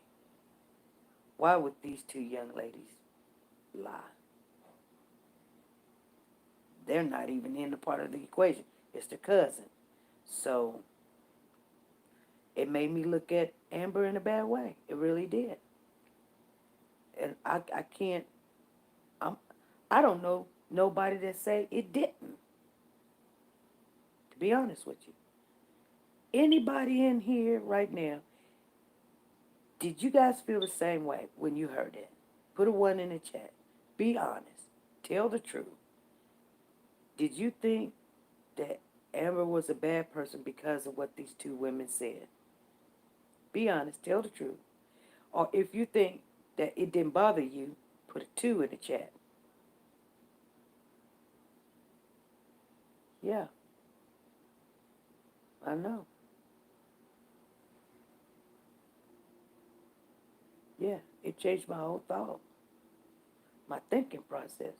[SPEAKER 1] why would these two young ladies lie? They're not even in the part of the equation. It's their cousin. So it made me look at Amber in a bad way. It really did. And I can't, I'm, I don't know nobody that say it didn't, to be honest with you. Anybody in here right now, did you guys feel the same way when you heard it? Put a 1 in the chat. Be honest. Tell the truth. Did you think that Amber was a bad person because of what these two women said? Be honest. Tell the truth. Or if you think that it didn't bother you, put a 2 in the chat. Yeah, I know. Yeah, it changed my whole thought. my thinking process,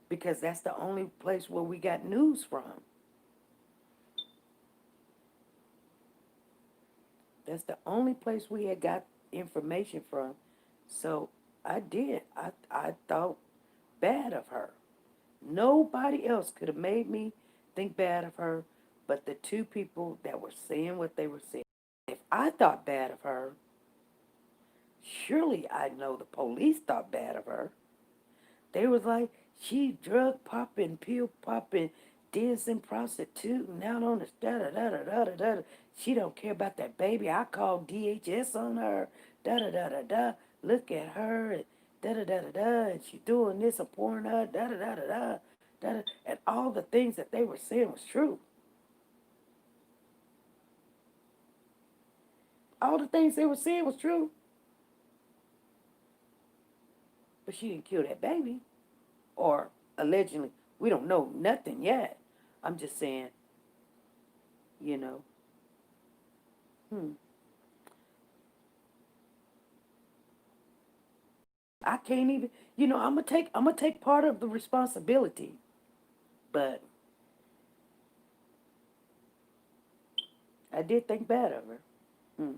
[SPEAKER 1] because that's the only place where we got news from. That's the only place we had got information from. So I did. I thought bad of her. Nobody else could have made me think bad of her but the two people that were saying what they were saying. If I thought bad of her, surely I know the police thought bad of her. They was like, she drug popping, pill popping, dancing, prostituting out on the da da da da da da da. She don't care about that baby. I called DHS on her. Da da da da da. Look at her. And da da da da da. And she doing this and pouring her. Da da da da da. Da da. And all the things that they were saying was true. All the things they were saying was true. But she didn't kill that baby. Or allegedly. We don't know nothing yet. I'm just saying, you know, hmm. I can't even, I'm gonna take part of the responsibility, but I did think bad of her. Hmm.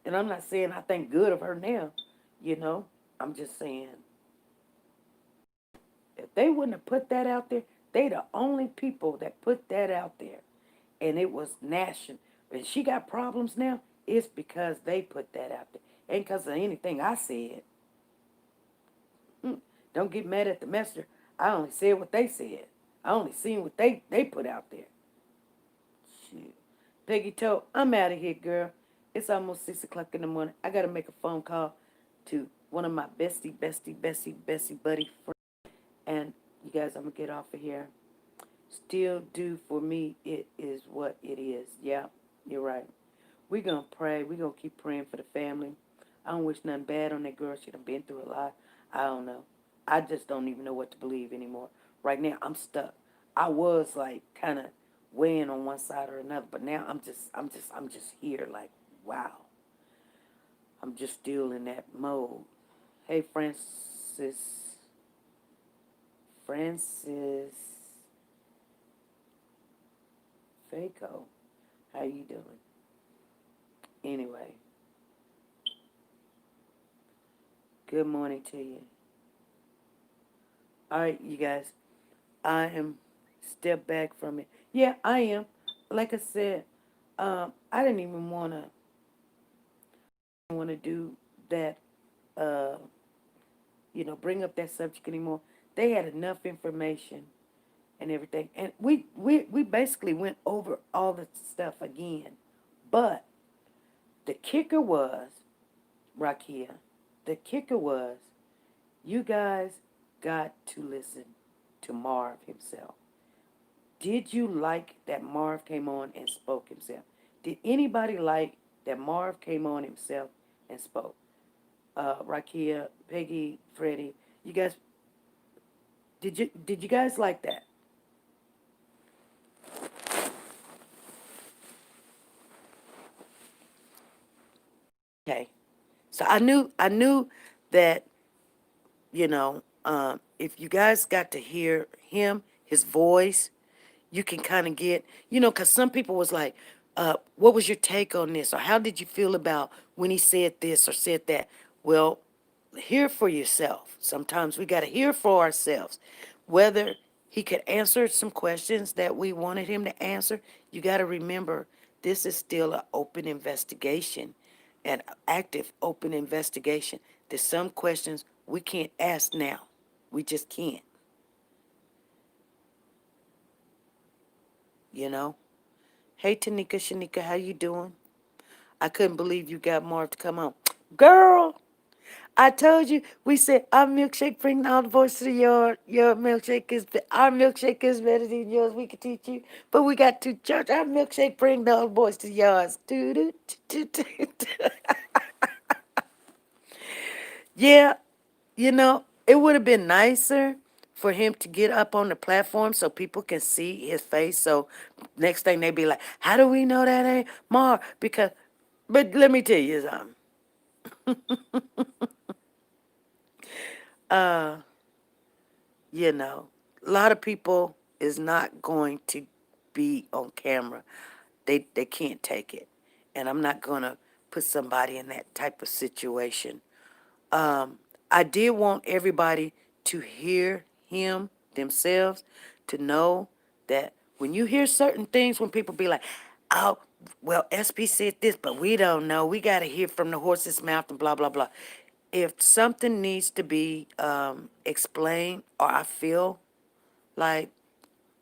[SPEAKER 1] And I'm not saying I think good of her now, you know. I'm just saying if they wouldn't have put that out there, they the only people that put that out there, and it was national. And she got problems now. It's because they put that out there, ain't because of anything I said. Hmm. Don't get mad at the messenger. I only said what they said. I only seen what they put out there. Shit. Peggy told, I'm out of here, girl. It's almost 6 o'clock in the morning. I got to make a phone call to one of my bestie buddy friends. And you guys, I'm going to get off of here. Still do for me, it is what it is. Yeah, you're right. We're going to pray. We're going to keep praying for the family. I don't wish nothing bad on that girl. She done been through a lot. I don't know. I just don't even know what to believe anymore. Right now, I'm stuck. I was like kind of weighing on one side or another, but now I'm just here. Like, wow. I'm just still in that mode. Hey, Francis, Faco, how you doing? Anyway, good morning to you. All right, you guys. I am step back from it. Yeah, I am. Like I said, I didn't even wanna do that. Uh, bring up that subject anymore. They had enough information and everything, and we basically went over all the stuff again. But the kicker was, Rakia, the kicker was, you guys got to listen to Marv himself. Did you like that Marv came on and spoke himself? Did anybody like that Marv came on himself and spoke? Rakia, Peggy, Freddie, you guys, did you guys like that? Okay, so I knew that if you guys got to hear him, his voice, you can kind of get, because some people was like, what was your take on this? Or how did you feel about when he said this or said that? Well, hear for yourself. Sometimes we got to hear for ourselves. Whether he could answer some questions that we wanted him to answer, you got to remember this is still an open investigation, an active open investigation. There's some questions we can't ask now. We just can't, you know? Hey, Tanika, Shanika, how you doing? I couldn't believe you got Marv to come on. Girl, I told you, we said our milkshake bring all the boys to the yard. Our milkshake is better than yours. We could teach you, but we got to church. Our milkshake bring all the boys to the yards. Yeah, it would have been nicer for him to get up on the platform so people can see his face. So next thing they be like, how do we know that ain't Mar? Because But let me tell you something. Uh, you know, a lot of people is not going to be on camera. They can't take it. And I'm not gonna put somebody in that type of situation. I did want everybody to hear him themselves, to know that when you hear certain things, when people be like, oh, well, SP said this, but we don't know. We got to hear from the horse's mouth and blah, blah, blah. If something needs to be explained, or I feel like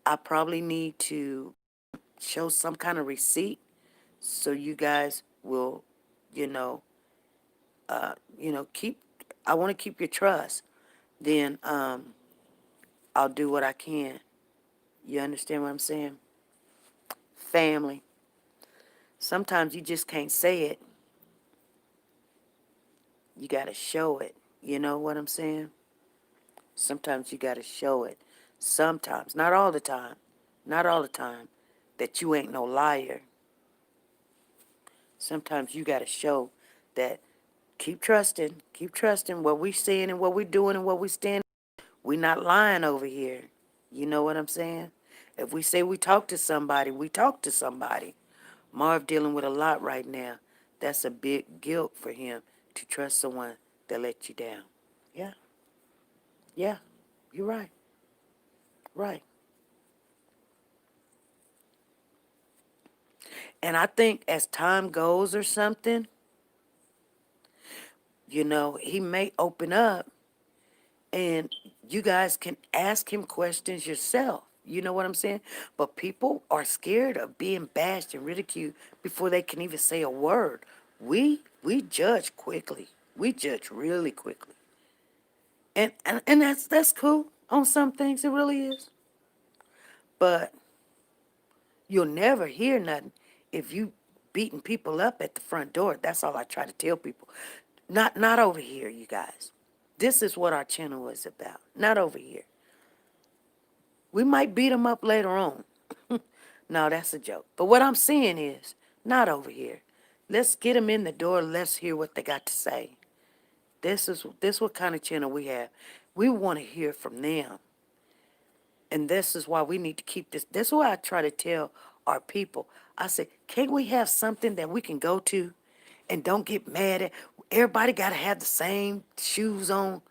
[SPEAKER 1] I probably need to show some kind of receipt so you guys will, you know, keep, I want to keep your trust, then I'll do what I can. You understand what I'm saying? Family. Sometimes you just can't say it. You got to show it. You know what I'm saying? Sometimes you got to show it. Sometimes, not all the time. Not all the time. That you ain't no liar. Sometimes you got to show that keep trusting what we saying and what we doing and what we stand. We not lying over here. You know what I'm saying? If we say we talk to somebody, we talk to somebody. Marv dealing with a lot right now. That's a big guilt for him to trust someone that let you down. Yeah, yeah, you're right. Right. And I think as time goes or something, he may open up and you guys can ask him questions yourself. You know what I'm saying? But people are scared of being bashed and ridiculed before they can even say a word. We judge quickly. We judge really quickly. And that's cool on some things, it really is. But you'll never hear nothing if you beating people up at the front door. That's all I try to tell people. Not over here, you guys. This is what our channel is about. Not over here. We might beat them up later on. No, that's a joke. But what I'm saying is, not over here. Let's get them in the door. Let's hear what they got to say. This what kind of channel we have. We want to hear from them. And this is why we need to keep this. That's why I try to tell our people. I say, can't we have something that we can go to and don't get mad at? Everybody got to have the same shoes on,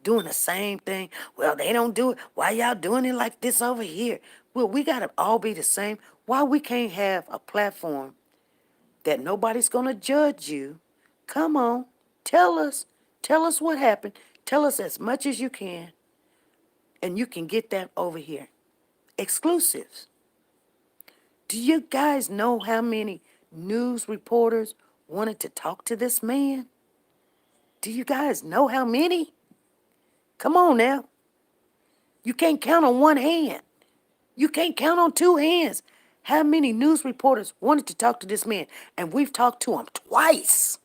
[SPEAKER 1] doing the same thing. Well, they don't do it. Why y'all doing it like this over here? Well, we got to all be the same. Why we can't have a platform that nobody's going to judge you? Come on, tell us. Tell us what happened. Tell us as much as you can, and you can get that over here. Exclusives. Do you guys know how many news reporters wanted to talk to this man? Do you guys know how many? Come on now. You can't count on one hand. You can't count on two hands. How many news reporters wanted to talk to this man? And we've talked to him twice.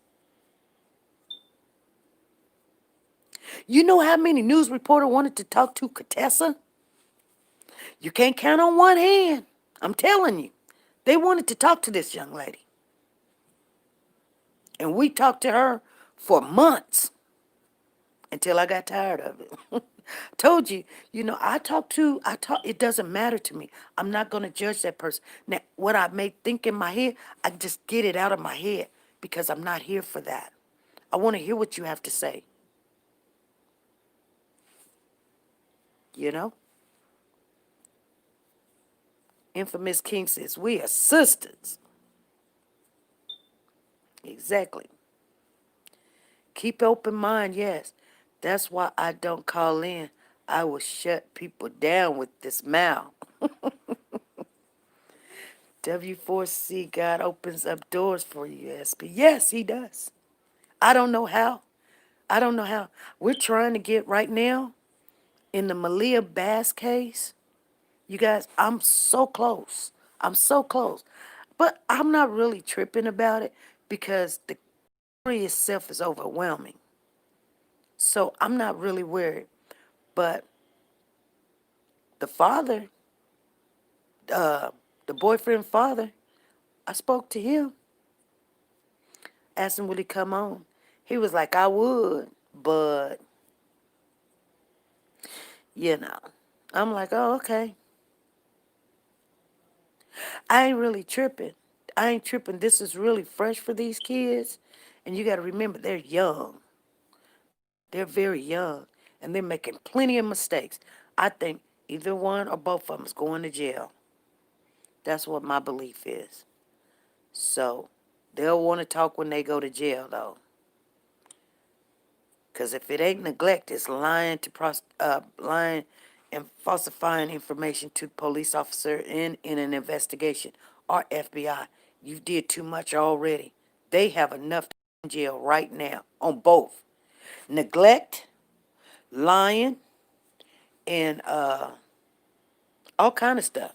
[SPEAKER 1] You know how many news reporters wanted to talk to Contessa? You can't count on one hand. I'm telling you. They wanted to talk to this young lady. And we talked to her for months until I got tired of it. Told you, it doesn't matter to me. I'm not going to judge that person. Now, what I may think in my head, I just get it out of my head because I'm not here for that. I want to hear what you have to say. You know? Infamous King says, we are sisters. Exactly. Keep open mind, yes. That's why I don't call in. I will shut people down with this mouth. W4C, God opens up doors for you, SP. Yes, he does. I don't know how. I don't know how. We're trying to get right now in the Maliyah Bass case. You guys, I'm so close. I'm so close. But I'm not really tripping about it because the story itself is overwhelming. So I'm not really worried. But the father, uh, the boyfriend father, I spoke to him. Asked him, would he come on? He was like, I would, but, you know. I'm like, oh, okay. I ain't really tripping. I ain't tripping. This is really fresh for these kids. And you got to remember, they're young. They're very young. And they're making plenty of mistakes. I think either one or both of them is going to jail. That's what my belief is. So they'll want to talk when they go to jail, though. Because if it ain't neglect, it's lying and falsifying information to the police officer in an investigation or FBI. You did too much already. They have enough in jail right now on both neglect, lying, and all kind of stuff.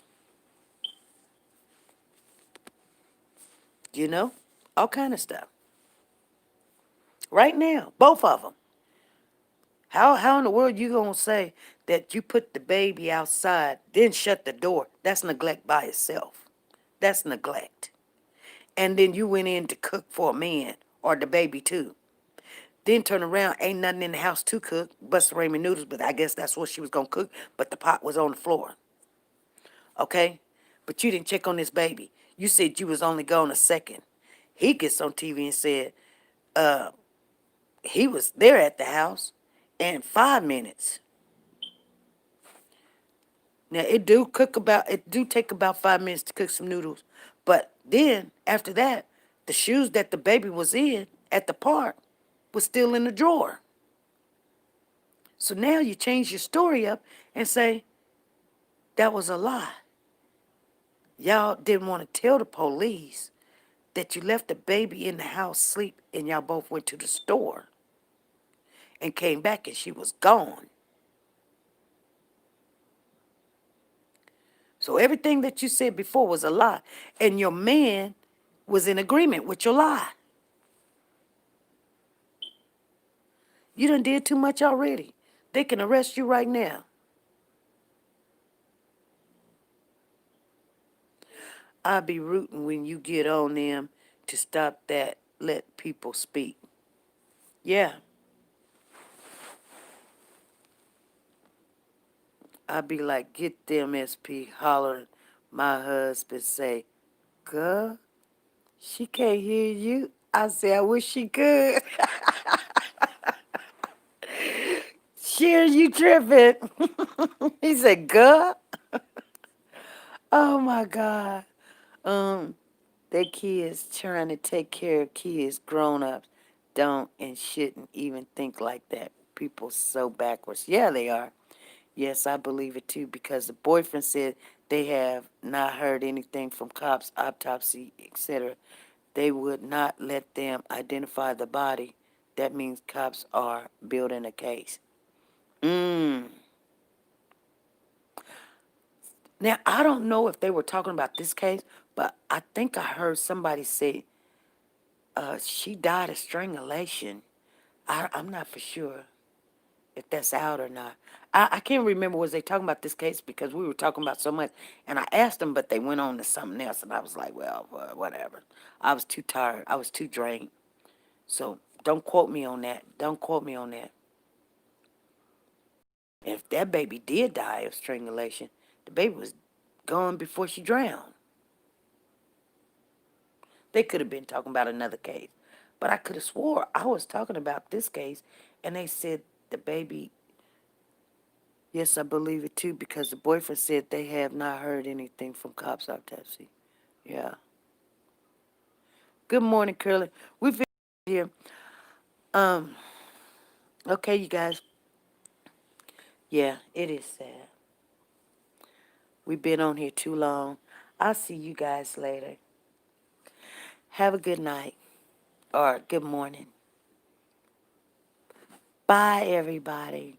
[SPEAKER 1] You know, all kind of stuff. Right now, both of them. How in the world you gonna say that you put the baby outside, then shut the door? That's neglect by itself. That's neglect. And then you went in to cook for a man or the baby too. Then turn around, ain't nothing in the house to cook, but some ramen noodles. But I guess that's what she was gonna cook. But the pot was on the floor. Okay, but you didn't check on this baby. You said you was only gone a second. He gets on TV and said he was there at the house in 5 minutes. Now it do take about 5 minutes to cook some noodles. But then after that, the shoes that the baby was in at the park was still in the drawer. So now you change your story up and say that was a lie. Y'all didn't want to tell the police that you left the baby in the house sleep and y'all both went to the store and came back and she was gone. So everything that you said before was a lie. And your man was in agreement with your lie. You done did too much already. They can arrest you right now. I'll be rooting when you get on them to stop that, let people speak. Yeah, I'll be like, get them SP hollering. My husband say, girl, she can't hear you. I say, I wish she could. Sure, you tripping. He said, girl. Oh my God. Um, they kids trying to take care of kids, grown-ups don't and shouldn't even think like that. People so backwards. Yeah, they are. Yes, I believe it too because the boyfriend said they have not heard anything from cops, autopsy, etc. They would not let them identify the body. That means cops are building a case. Mm. Now, I don't know if they were talking about this case, but I think I heard somebody say she died of strangulation. I'm not for sure if that's out or not. I can't remember, was they talking about this case because we were talking about so much. And I asked them, but they went on to something else. And I was like, well, whatever. I was too tired. I was too drained. So don't quote me on that. Don't quote me on that. If that baby did die of strangulation, the baby was gone before she drowned. They could have been talking about another case. But I could have swore I was talking about this case, and they said the baby, yes, I believe it too, because the boyfriend said they have not heard anything from cops autopsy. Yeah. Good morning, Curly. We've been here. Um, okay, you guys. Yeah, it is sad. We've been on here too long. I'll see you guys later. Have a good night or good morning. Bye, everybody.